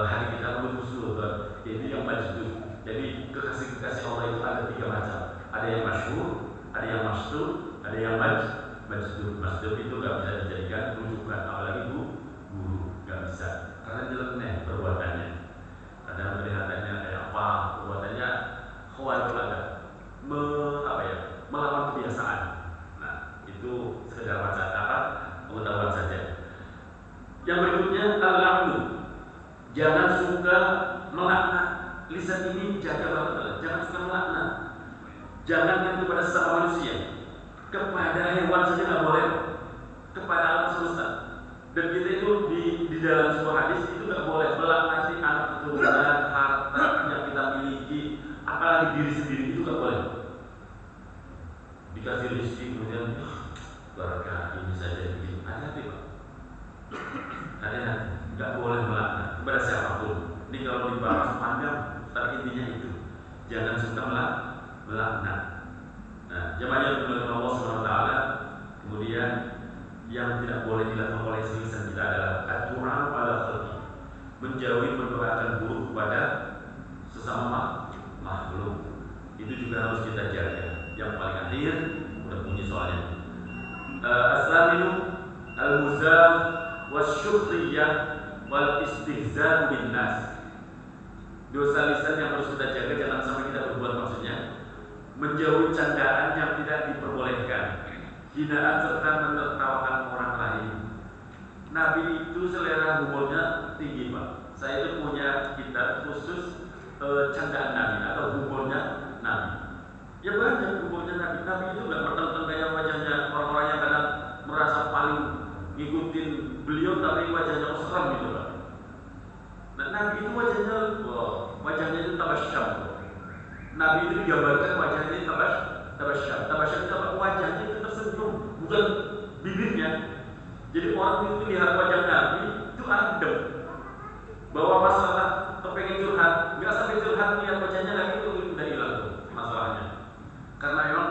hati kita untuk husnul. Ini yang majdur. Jadi kekasih-kekasih Allah itu ada 3 macam. Ada yang masyhur, ada yang masyhur, ada yang majdur. Majdur itu nggak bisa dijadikan rujukan, apalagi guru, nggak bisa. Karena nyeleneh perbuatannya. Kadang kelihatannya kayak apa, perbuatannya khawarul ada, melawan kebiasaan. Nah, itu sekedar pengetahuan saja. Yang berikutnya al-la'nu. Jangan suka melaknat. Lisan ini jaga banget, jangan suka melaknat. Jangan kepada sesama manusia. Kepada hewan saja nggak boleh. Kepada alam semesta. Dan kita itu di dalam sebuah hadis itu nggak boleh melaknati anak keturunan, harta yang kita miliki, apalagi diri sendiri, itu nggak boleh. Dikasih rezeki kemudian barakah ini saja begini, hati-hati Pak. Hati-hati, nggak boleh melaknat kepada siapapun. Ini kalau dibahas panjang, tapi intinya itu jangan suka melaknat. Nah, jemaah yang Allah SWT, kemudian yang tidak boleh dilakukan oleh lisan kita adalah ad-du'a ala khalqi, menjauhi mendoakan buruk kepada sesama makhluk. Itu juga harus kita jaga. Yang paling akhir udah bunyi soalnya. As-saminu al-muzah wasyukhriyah wal istihza' bin nas. Dosa lisan yang harus kita jaga, jangan sampai kita berbuat, maksudnya menjauhi candaan yang tidak diperbolehkan, hinaan serta menertawakan orang lain. Nabi itu selera humornya tinggi Pak. Saya itu punya kitab khusus candaan Nabi atau humornya Nabi. Ya banyak humornya Nabi. Nabi itu nggak bertentang kayak wajahnya orang-orang yang kadang merasa paling ngikutin beliau tapi wajahnya osram gitu Pak. Nah, Nabi itu wajahnya itu tabasyam. Nabi itu digambarkan wajahnya tabasyam. Tabasyam itu apa? Wajahnya itu tersenyum, bukan bibirnya. Jadi orang itu lihat wajah Nabi itu adem. Bahwa masalah kepengen curhat, nggak sampai curhat lihat wajahnya lagi itu udah hilang tuh masalahnya. Karena memang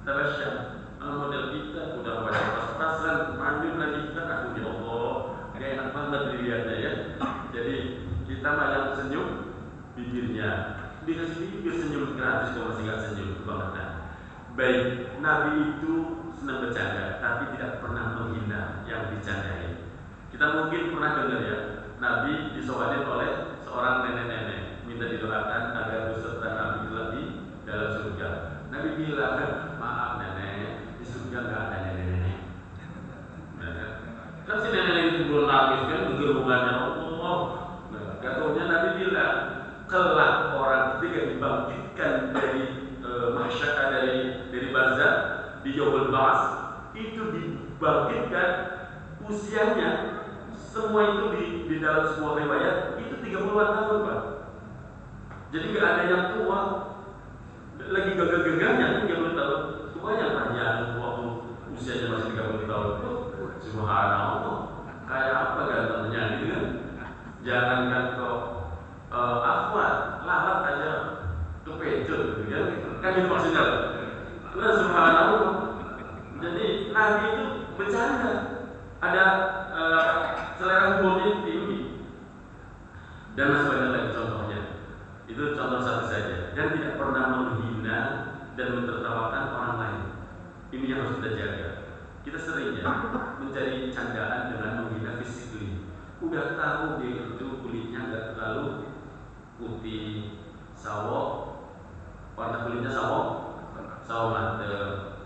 tabasyam. Model kita udah wajah pas-pasan, maju lagi kita, aduh ya Allah, gak enak banget dilihatnya ya. Jadi kita malah senyum bibirnya, dikasih bibir senyum gratis kalau masih nggak senyum banget. Nah, baik, Nabi itu senang bercanda, tapi tidak pernah menghina yang dicandai. Kita mungkin pernah dengar ya, Nabi disowanin oleh seorang nenek-nenek, minta didoakan agar beserta Nabi lebih dalam surga. Nabi bilang, maaf nenek, di surga nggak ada nenek-nenek. Kan si nenek itu belum nangis kan, gerungannya Allah. Gak taunya Nabi bilang, kelak orang ketika dibangkitkan dari masyarakat dari barzah di Yaumul Ba'ats, itu dibangkitkan usianya semua itu di dalam sebuah riwayat itu 30-an tahun Pak. Jadi nggak ada yang tua, lagi gagah-gagahnya 30 tahun. Tuanya panjang waktu usianya masih 30 tahun. Subhanallah, kayak apa gantengnya gitu kan? Jangankan kok akhwat, lalat aja kepecut gitu kan itu maksudnya. Nah, subhanallah. Jadi Nabi itu bercanda, ada selera humornya tinggi dan masih banyak lagi contohnya. Itu contoh satu saja, dan tidak pernah menghina dan mentertawakan orang lain. Ini yang harus kita jaga. Kita sering ya mencari candaan dengan menghina fisikly. Udah tahu dia itu kulitnya nggak terlalu putih sawo, warna kulitnya sawo mate,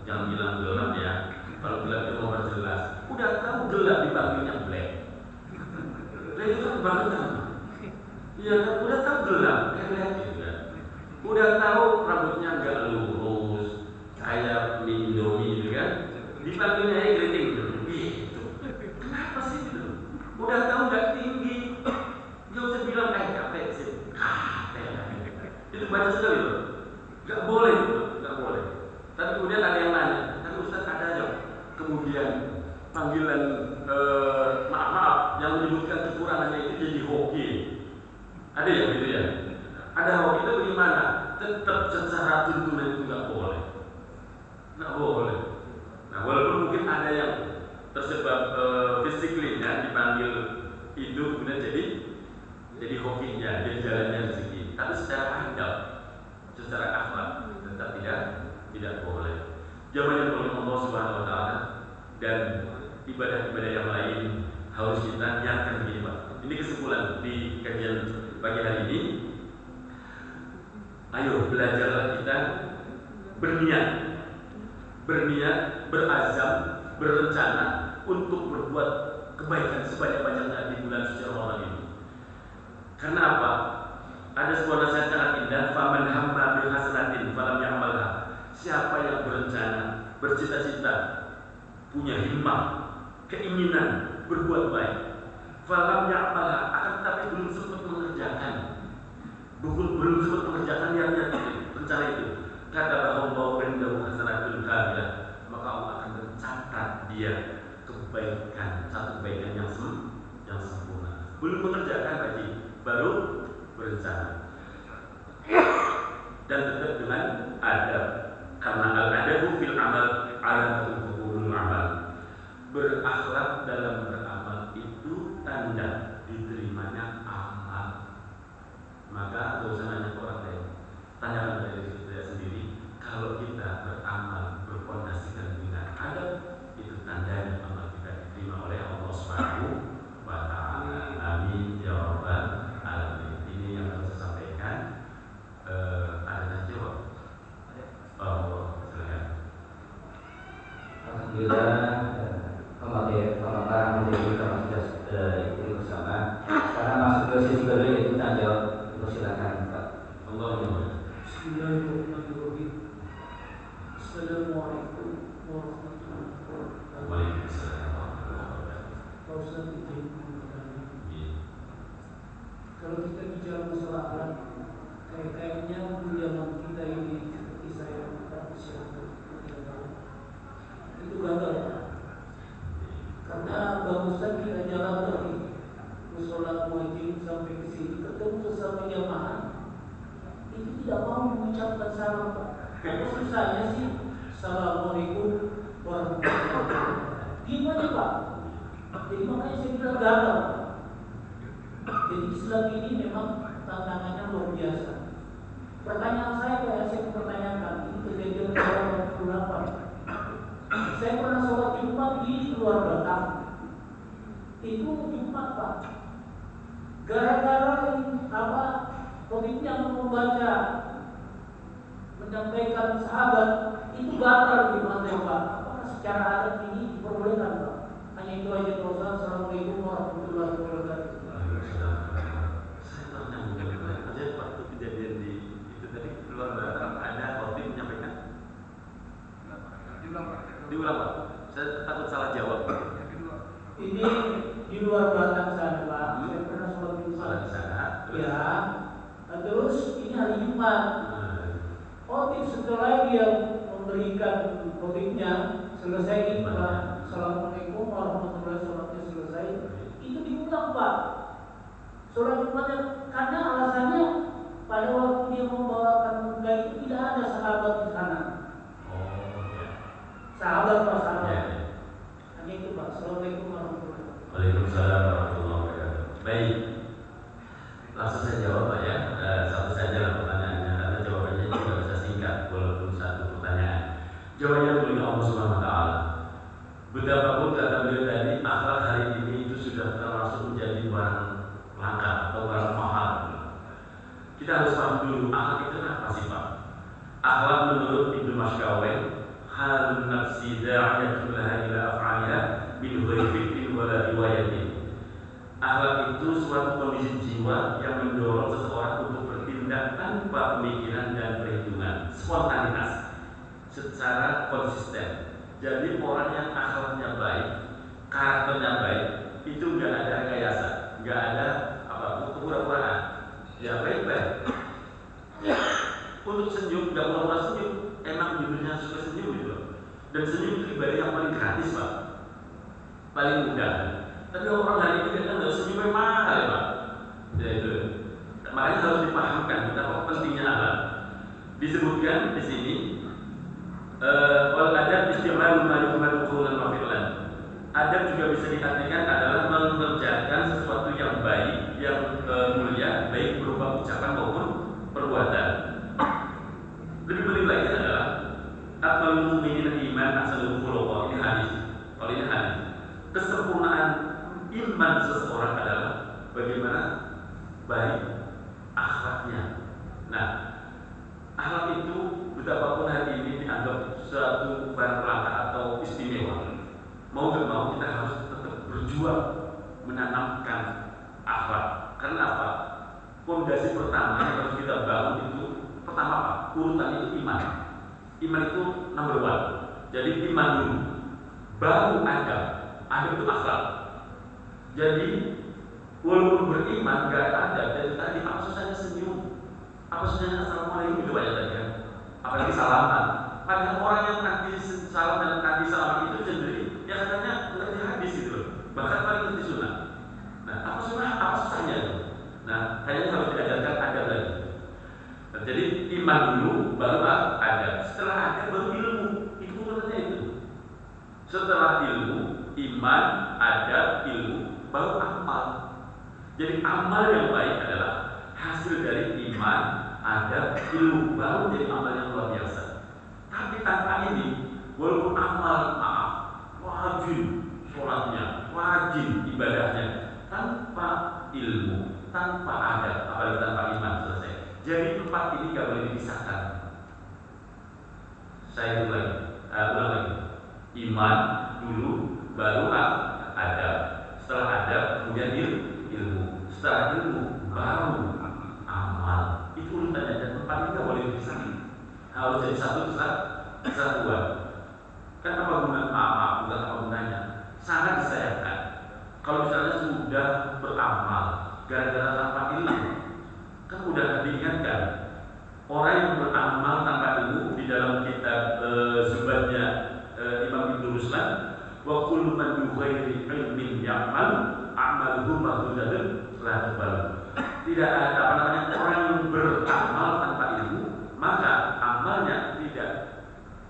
jangan bilang gelap ya. Kalau gelap itu nomor jelas. Udah tahu gelap dipanggilnya black. kebangetan. Iya kan, udah tahu gelap, kayak gitu kan. Udah tahu rambutnya nggak lurus, kayak mie Indomie gitu kan. Dipanggilnya aja keriting gitu. Kenapa sih gitu? Udah tahu nggak tinggi, nggak usah bilang capek sih. Itu baca sekali loh. Nggak boleh gitu, nggak boleh. Tapi kemudian ada yang nanya, tapi Ustaz ada yang kemudian panggilan maaf yang menyebutkan kekurangannya itu jadi hoki. Ada ya gitu ya. Ada hoki itu bagaimana? Tetap secara tuntunan itu nggak boleh, nggak boleh. Nah walaupun mungkin ada yang tersebab fisiklinya dipanggil itu kemudian jadi hokinya, jadi jalannya rezeki. Tapi secara adab, secara akhlak tetap tidak boleh. Jawabannya oleh Allah Subhanahu Wa Taala dan ibadah-ibadah yang lain harus kita niatkan begini Pak. Ini kesimpulan di kajian pagi hari ini. Ayo belajarlah kita berniat, berazam, berencana untuk berbuat kebaikan sebanyak-banyaknya di bulan suci Ramadan ini. Karena apa? Ada sebuah nasihat sangat indah, faman hamma bil hasanatin falam ya'malha. Siapa yang berencana, bercita-cita, punya himmah, keinginan berbuat baik, falam ya'malha, akan tetapi belum sempat mengerjakan, belum sempat mengerjakan niatnya rencana itu, kata Allah indahu hasanatun kamilah, maka Allah akan mencatat dia kebaikan, satu kebaikan yang sempurna. Belum mengerjakan lagi, baru berencana. Dan tetap dengan adab, karena al-adabu fil amal alamatul qubulul amal. Berakhlak dalam beramal itu tanda diterimanya amal. Maka tidak usah nanya ke orang lain, tanyakan dari diri kita sendiri. Kalau kita beramal berpondasikan dengan adab, itu tandanya amal kita diterima oleh Allah Subhanahu wa Ta'ala. Amin ya rabbal alamin. Ini yang harus saya sampaikan. Ada jawab? Oh, silakan. Alhamdulillah, pemaparan menjadi kita sudah ikuti bersama. Sekarang masuk ke sesi kedua yaitu tanya jawab. Silakan Pak. Allahumma. Bismillahirrahmanirrahim. Assalamualaikum warahmatullahi wabarakatuh. Waalaikumsalam warahmatullahi wabarakatuh. Pak Ustaz izin bertanya. Kalau kita bicara masalah alat, kayaknya zaman kita ini seperti saya masyarakat itu gagal. Karena barusan kita jalan dari musola muajim sampai ke sini ketemu sesama jamaah itu tidak mau mengucapkan salam Pak. Apa susahnya sih? Assalamualaikum warahmatullahi wabarakatuh. Gimana Pak? Jadi makanya saya bilang gagal. Jadi Islam ini memang tantangannya luar biasa. Pertanyaan saya kayak saya pertanyakan ini kejadian tahun 28. Saya pernah sholat Jumat di keluarga kami. Itu Jumat Pak. Gara-gara pemimpin yang membaca menyampaikan sahabat itu gatal di mata Pak. Apakah secara adat ini diperbolehkan Pak? Hanya itu aja Pak Ustaz. Assalamualaikum warahmatullahi wabarakatuh. Saya pernah mendengar ada waktu kejadian di itu tadi keluar Batam ada khotib menyampaikan. Diulang Pak. Saya takut salah jawab. Ini di luar Batam sana Pak. Saya pernah sholat Jumat di sana. Ya. Terus ini hari Jumat. Khotib setelah dia memberikan khotibnya selesai Assalamualaikum warahmatullahi wabarakatuh selesai. Itu diulang Pak. Sholat Jumatnya karena alasannya pada waktu dia membawakan khutbah itu tidak ada sahabat di sana. Oh ya. Sahabat Pak sahabat. Ya. Hanya itu Pak. Assalamualaikum warahmatullahi wabarakatuh. Waalaikumsalam warahmatullahi wabarakatuh. Baik. Langsung saya jawab Pak ya. Satu saja lah pertanyaannya karena jawabannya juga bisa singkat walaupun satu pertanyaan. Jawabannya oleh Allah Subhanahu wa Ta'ala. Betapapun kata beliau tadi, akhlak hari ini itu sudah termasuk menjadi barang langka atau barang mahal. Kita harus paham dulu akhlak itu apa sih Pak? Akhlak menurut Ibnu Masykawi halun nafsi da'iyatun laha ila af'aliha min ghairi fi'lin wala riwayatin. Akhlak itu suatu kondisi jiwa yang mendorong seseorang untuk bertindak tanpa pemikiran dan perhitungan, spontanitas, secara konsisten. Jadi orang yang akhlaknya baik, karakternya baik, itu nggak ada rekayasa, nggak ada pura-puraan. Ya baik-baik. Untuk senyum, nggak pura-pura senyum. Emang judulnya suka senyum gitu. Dan senyum itu ibadah yang paling gratis, Pak, paling mudah. Tapi orang hari ini kan nggak senyum mahal ya, Pak. Ya itu. Makanya harus dipahamkan betapa pentingnya akhlak. Disebutkan di sini wal adab istiqlal ma yuhmadu qawlan wa fi'lan. Adab juga bisa diartikan adalah mengerjakan sesuatu yang baik, yang mulia, baik berupa ucapan maupun perbuatan. Lebih penting lagi adalah akmalul mu'minin iman ahsanul khuluq. Ini hadis. Kalau ini hadis, kesempurnaan iman seseorang adalah bagaimana baik akhlaknya. Nah, akhlak itu betapapun hari ini dianggap suatu barang langka atau istimewa, mau gak mau kita harus tetap berjuang menanamkan akhlak. Karena apa? Fondasi pertama yang harus kita bangun itu pertama apa? Urutan itu iman. Iman itu number one. Jadi iman dulu, baru adab. Adab itu akhlak. Jadi walaupun beriman gak ada, jadi tadi apa susahnya senyum? Apa susahnya assalamualaikum itu banyak tadi kan? Apalagi salaman. Padahal orang yang nanti salam dan nanti salaman itu sendiri, ya katanya ngerti hadis gitu loh. Bahkan paling ngerti sunnah. Nah, apa susahnya itu? Nah, kayaknya harus diajarkan adab lagi. Nah, jadi iman dulu, baru adab. Setelah adab baru ilmu. Itu urutannya itu. Setelah ilmu, iman, adab, ilmu, baru amal. Jadi amal yang baik adalah hasil dari iman, adab, ilmu, baru jadi amal yang luar biasa. Tapi tanpa ini, walaupun amal wajib sholatnya, wajib ibadahnya, tanpa ilmu, tanpa adab, apalagi tanpa iman, selesai. Jadi empat ini gak boleh dipisahkan. Saya ulang lagi. Iman dulu, baru adab. Setelah adab, kemudian ilmu. Setelah ilmu, baru amal. Itu urutannya, dan tempat ini tidak boleh dipisahkan. Harus jadi satu kesatuan. Kan apa gunanya? Bukan apa gunanya? Sangat disayangkan kalau misalnya sudah beramal gara-gara tanpa ilmu. Kan udah diingatkan orang yang beramal tanpa ilmu di dalam kitab Zubatnya Imam Ibnu Ruslan, wa kullu man bi ghairi ilmin ya'mal amaluhu mardudun la tuqbal. Tidak ada orang yang beramal tanpa ilmu, maka amalnya tidak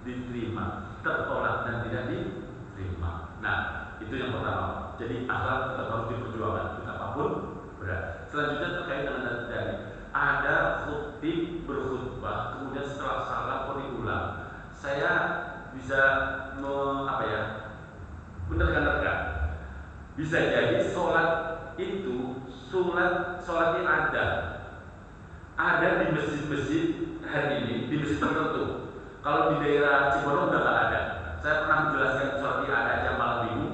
diterima, tertolak dan tidak diterima. Nah, itu yang pertama. Jadi akhlak tetap harus diperjuangkan betapapun berat. Selanjutnya terkait dengan tadi, ada khutib berkhutbah, kemudian setelah salah kok diulang. Saya bisa menerka-nerka. Bisa jadi sholat itu sholatnya ada di masjid-masjid hari ini, di masjid tertentu. Kalau di daerah Cirebon udah nggak ada. Saya pernah menjelaskan sholat ada aja malam minggu.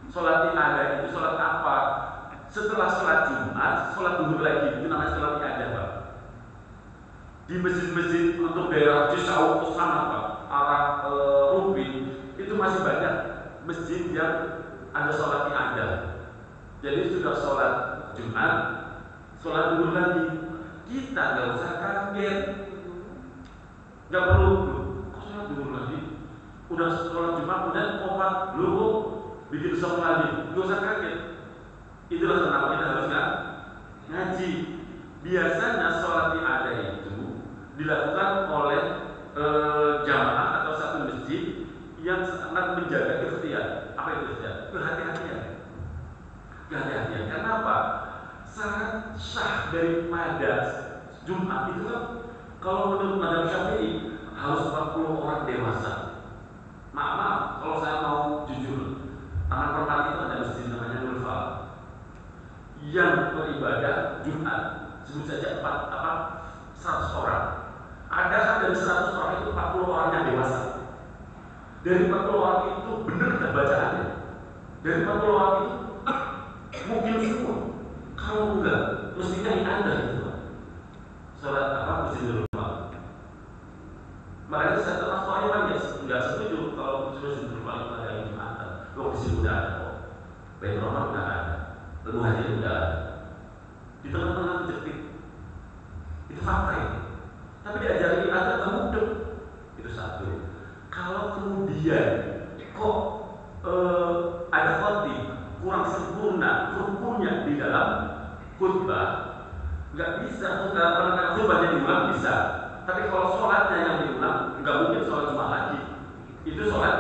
Sholat ada itu sholat apa? Setelah sholat Jumat, sholat duhur lagi, itu namanya sholat ada, Pak. Di masjid-masjid untuk daerah Cisau ke sana, Pak, arah Rubin, itu masih banyak masjid yang ada sholat ada. Jadi sudah sholat Jumat, sholat duhur lagi. Kita nggak usah kaget, nggak perlu. Kok sholat duhur lagi? Udah sholat Jumat, kemudian komat, lu bikin sholat lagi, nggak usah kaget. Itulah kenapa kita harus ngaji. Biasanya sholat ada itu dilakukan oleh jamaah atau satu masjid yang sangat menjaga ikhtiar. Apa itu ikhtiar? Kehati-hatian. Kehati-hatian. Karena apa? Syarat sah daripada Jumat itu kan, kalau menurut mazhab Syafi'i harus 40 orang dewasa. Maaf, kalau saya mau jujur, Taman Permati itu ada masjid namanya Nurul Falah yang beribadah Jumat, sebut saja 100 orang. Ada dari 100 orang itu 40 orang yang dewasa. Dari 40 orang itu benar dan bacaannya. Dari 40 orang itu mungkin semua. Kalau enggak, mestinya Anda itu Pak. Sholat apa Masjidil Haram. Makanya saya termasuk orang yang nggak setuju kalau Masjidil Haram pada hari Jumatan. Loh di sini udah ada kok. Bait Rahman udah ada. Lalu haji udah ada. Di tengah-tengah terjepit. Itu fakta itu. Tapi diajari ada mudeng. Itu satu. Kalau kemudian kok ada khotib kurang sempurna rukunnya di dalam khutbah, nggak bisa khutbahnya diulang bisa, tapi kalau sholatnya yang diulang nggak mungkin sholat Jumat lagi, itu sholat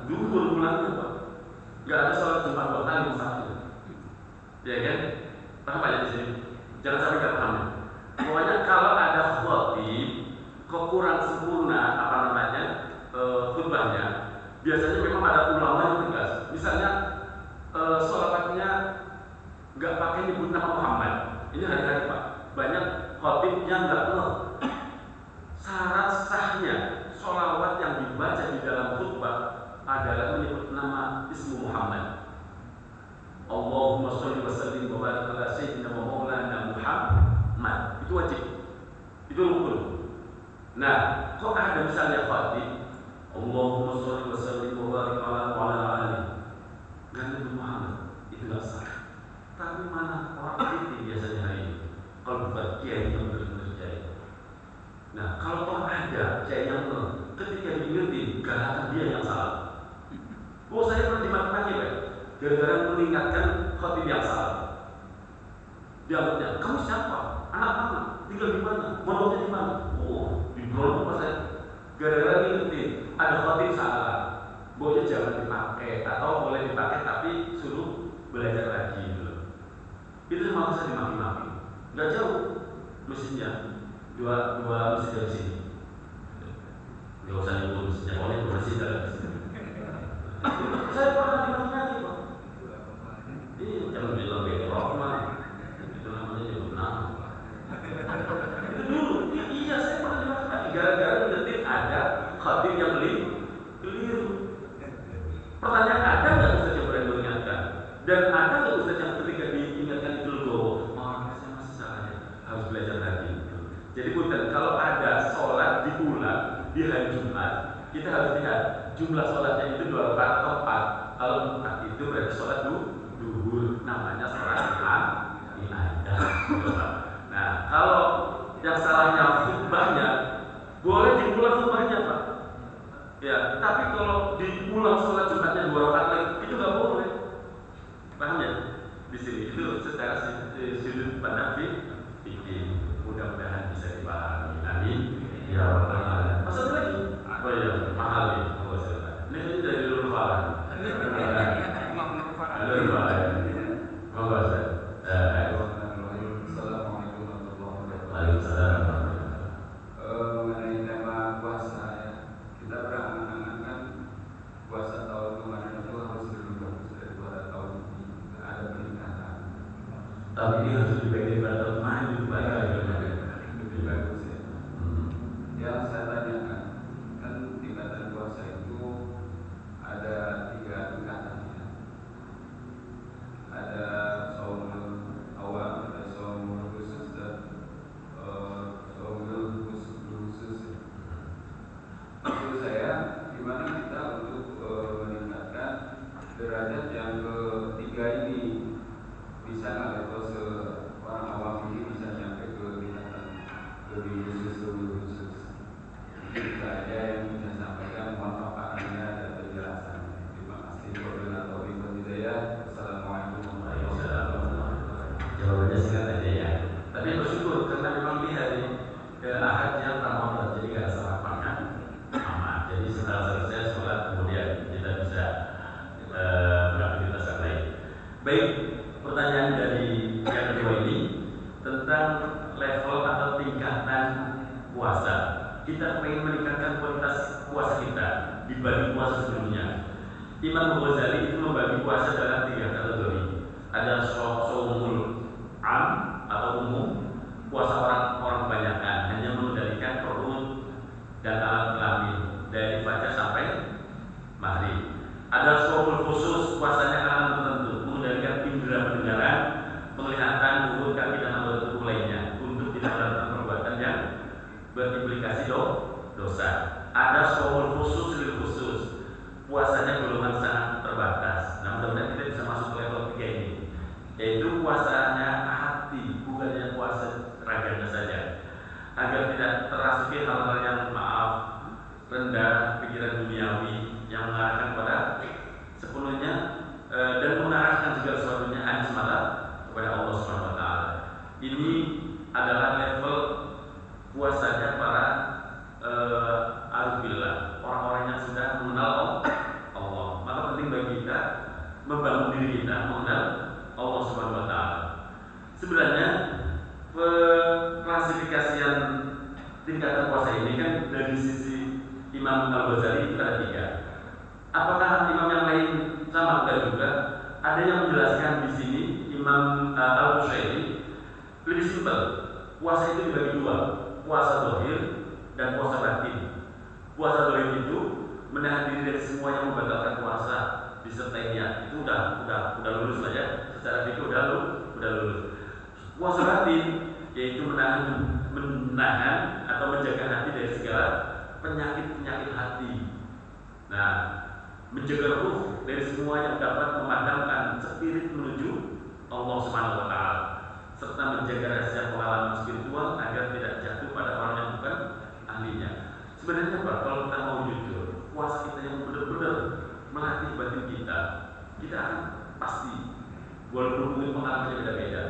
duhur ulangnya Pak, nggak ada sholat Jumat 2 kali satu, ya kan? Paham Pak ya di sini? Jangan sampai nggak paham. Pokoknya kalau ada khotib kok kurang sempurna khutbahnya, biasanya memang ada ulama yang tegas. Misalnya sholawatnya nggak pakai nyebut nama Muhammad. Ini hari-hari Pak, banyak khotib yang nggak tahu syarat sahnya sholawat yang dibaca di dalam khutbah adalah menyebut nama ismu Muhammad. Allahumma sholli wa sallim wa barik ala sayyidina wa maulana Muhammad. Itu wajib, itu rukun. Nah, kok ada misalnya khotib Allahumma sholli wa sallim wa barik ala ali. Nggak nyebut Muhammad, itu nggak sah. Tapi mana orang ini biasanya hari ini? Kalau bukan kiai yang benar-benar kiai. Nah, kalau orang ada kiai yang benar, ketika diingetin, galakan dia yang salah. Oh, saya pernah dimaki-maki, Pak. Gara-gara mengingatkan khotib yang salah. Dia kamu siapa? Anak mana? Tinggal di mana? Mondoknya di mana? Oh, di Bro pas saya. Gara-gara ngingetin, ada khotib salah. Boleh jangan dipakai atau boleh dipakai tapi suruh belajar lagi gitu. Itu malah saya dimaki-maki. Nggak jauh mesinnya, dua mesin dari sini. Nggak usah nyebut mesinnya, pokoknya dua mesin dari sini. Saya pernah dimaki-maki Pak. Iya, jangan bilang beda Rahman. Itu namanya nyebut nama. Itu dulu, iya saya pernah dimaki-maki. Gara-gara ngetin ada khatib yang keliru. Pertanyaan ada nggak Ustaz yang berani mengingatkan? Dan ada nggak Ustaz yang ketika diingatkan itu legowo? Oh, saya masih salah ya, harus belajar lagi. Jadi bukan kalau ada sholat diulang di hari Jumat, kita harus lihat jumlah sholatnya itu 2 rakaat atau 4. Kalau 4 itu berarti sholat duhur, namanya sholat ibadah. Nah, kalau yang salahnya khutbahnya, boleh diulang khutbahnya Pak. Ya, tapi kalau diulang sholat Jumatnya 2 rakaat lagi, itu nggak boleh. Paham ya? Di sini itu secara sudut pandang fikih. Mudah-mudahan bisa dipahami. Amin. Ya Rabbal Alamin. Pasal lagi? Oh iya, mahal nih. Oh, ini dari Nurul Farah. Nurul Farah. Monggo Ustaz. Assalamualaikum warahmatullahi wabarakatuh. Waalaikumsalam. Mengenai tema puasa ya, kita berangan-angan kan puasa tahun kemarin itu harus lebih bagus daripada tahun ini. Ada peningkatan. Tapi ini harus lebih baik daripada tahun kemarin itu Lebih bagus ya. Yang saya tanyakan kan tingkatan puasa itu ada 3 tingkatan ya. Ada shaumul awal, ada shaumul khusus dan shaumul khusus ya. Maksud saya gimana kita untuk meningkatkan derajat yang ketiga ini, bisa nggak level seorang awam ini bisa sampai ke tingkatan lebih khusus. Itu saja yang bisa sampaikan, mohon paparannya dan penjelasannya. Terima kasih. Wabillahi hidayah. Assalamualaikum warahmatullahi wabarakatuh. Jawabannya singkat aja ya. Tapi bersyukur karena memang di hari Ahad yang Ramadan, jadi nggak ada sarapan aman. Jadi setelah selesai sholat kemudian kita bisa beraktivitas yang lain. Baik, pertanyaan dari yang kedua ini tentang level atau tingkatan puasa. Kita ingin meningkatkan kualitas puasa kita dibanding puasa sebelumnya. Imam Ghazali itu membagi puasa dalam 3 kategori. Ada shaumul am atau umum, puasa orang kebanyakan, hanya mengendalikan perut dan alat kelamin dari fajar sampai maghrib. Ada shaumul khusus, puasanya kalangan tertentu, mengendalikan indera pendengaran melakukan perbuatan yang berimplikasi dosa. Ada shaumul khusus lil khusus, puasanya golongan sangat terbatas. Nah, mudah-mudahan kita bisa masuk ke level 3 ini, yaitu puasanya hati, bukannya puasa raganya saja, agar tidak terasuki hal-hal yang rendah, pikiran duniawi yang mengarahkan kepada sepenuhnya dan mengarahkan segala sesuatunya hanya semata kepada Allah Subhanahu wa taala. Ini adalah level puasanya para arifillah, orang-orang yang sudah mengenal Allah. Maka penting bagi kita membangun diri kita mengenal Allah Subhanahu wa taala. Sebenarnya klasifikasian tingkatan puasa ini kan dari sisi Imam Al-Ghazali itu ada 3. Apakah imam yang lain sama? Enggak juga. Ada yang menjelaskan di sini Imam Al-Bushairi lebih simpel. Puasa itu dibagi 2, puasa zahir dan puasa batin. Puasa zahir itu menahan diri dari semua yang membatalkan puasa disertai niat. Itu udah lulus lah ya. Secara fikih udah lulus. Puasa batin yaitu menahan atau menjaga hati dari segala penyakit hati. Nah, menjaga ruh dari semua yang dapat memadamkan spirit menuju Allah Subhanahu wa taala, serta menjaga rahasia pengalaman spiritual agar tidak jatuh pada orang yang bukan ahlinya. Sebenarnya Pak, kalau kita mau jujur, puasa kita yang benar-benar melatih batin kita akan pasti, walaupun mungkin pengalamannya beda-beda,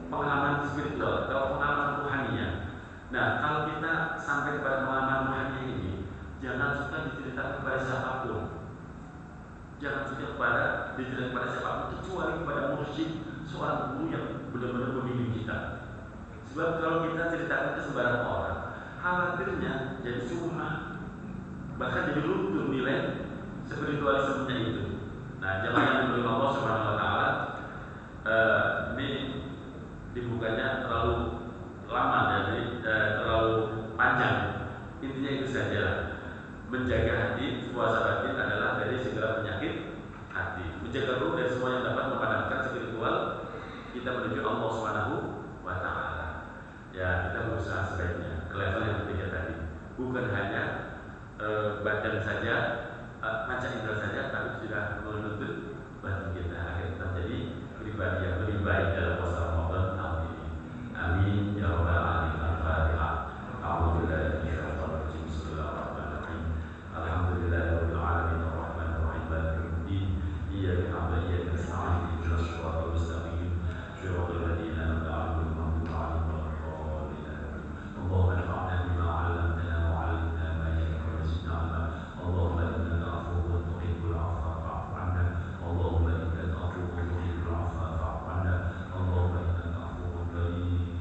pengalaman spiritual atau pengalaman rohaninya. Nah, kalau kita sampai kepada pengalaman rohani ini, jangan suka diceritakan kepada siapapun. Jangan suka diceritakan kepada siapapun, kecuali kepada mursyid, seorang guru yang benar-benar membimbing kita. Sebab kalau kita ceritakan ke sembarang orang, khawatirnya jadi sumah, bahkan jadi luntur nilai spiritualismenya itu. Nah, jangan yang diberi Allah Subhanahu wa taala. Ini dibukanya terlalu lama, jadi terlalu panjang. Intinya itu saja, menjaga hati, puasa batin adalah dari segala penyakit hati, menjaga ruh dari semua yang dapat memadamkan spiritual kita menuju Allah Subhanahu wa taala. Ya, kita berusaha sebaiknya ke level yang ketiga tadi, bukan hanya badan saja, panca indera saja, tapi sudah menuntut batin kita agar kita menjadi pribadi yang lebih baik dalam puasa Ramadan tahun ini. Amin ya rabbal alamin. Al-Fatihah. A'udzubillahi minasyaitonir rajim. Bismillahirrahmanirrahim. Alhamdulillahirabbil alamin arrahmanir rahim maliki yaumiddin. Iyyaka na'budu wa iyyaka nasta'in. Ihdinas siratal mustaqim. Shiratal ladzina an'amta 'alaihim ghairil maghdubi 'alaihim waladdallin. Allahumma anfa'na bima 'allamtana wa 'allimna ma yanfa'una wa zidna 'ilma. Allahumma innaka 'afuwwun tuhibbul 'afwa fa'fu 'anna. Allahumma innaka 'afuwwun tuhibbul 'afwa fa'fu 'anna. Allahumma innaka 'afuwwun karim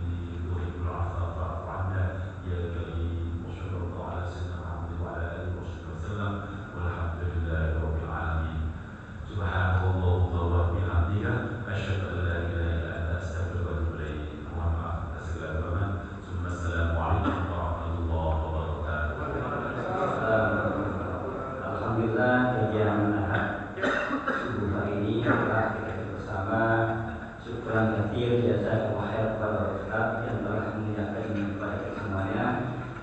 tuhibbul 'afwa fa'fu 'anna. Ya karim, wa sallallahu 'ala sayyidina Muhammad wa 'ala alihi wa sahbihi wasallam. Walhamdulillahi rabbil alamin. Subhanallah wa bihamdihi, asyhadu an la ilaha illa anta, astaghfiruka wa atubu ilaik. Mohon maaf atas segala kekurangan. Assalamualaikum warahmatullahi wabarakatuh. Alhamdulillah, kajian Ahad subuh hari ini telah kita bersama. Syukuran katsir jazakallahu khair kepada Ustaz yang telah mengingatkan ini kepada kita semuanya.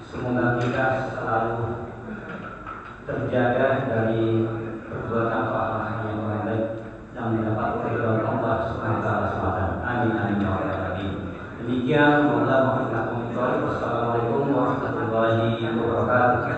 Semoga kita selalu terjaga dari perbuatan pahala yang baik dan mendapat keridhaan Allah Subhanahu wa taala semata. Amin amin ya rabbal alamin. Demikian, wassalamualaikum warahmatullahi wabarakatuh.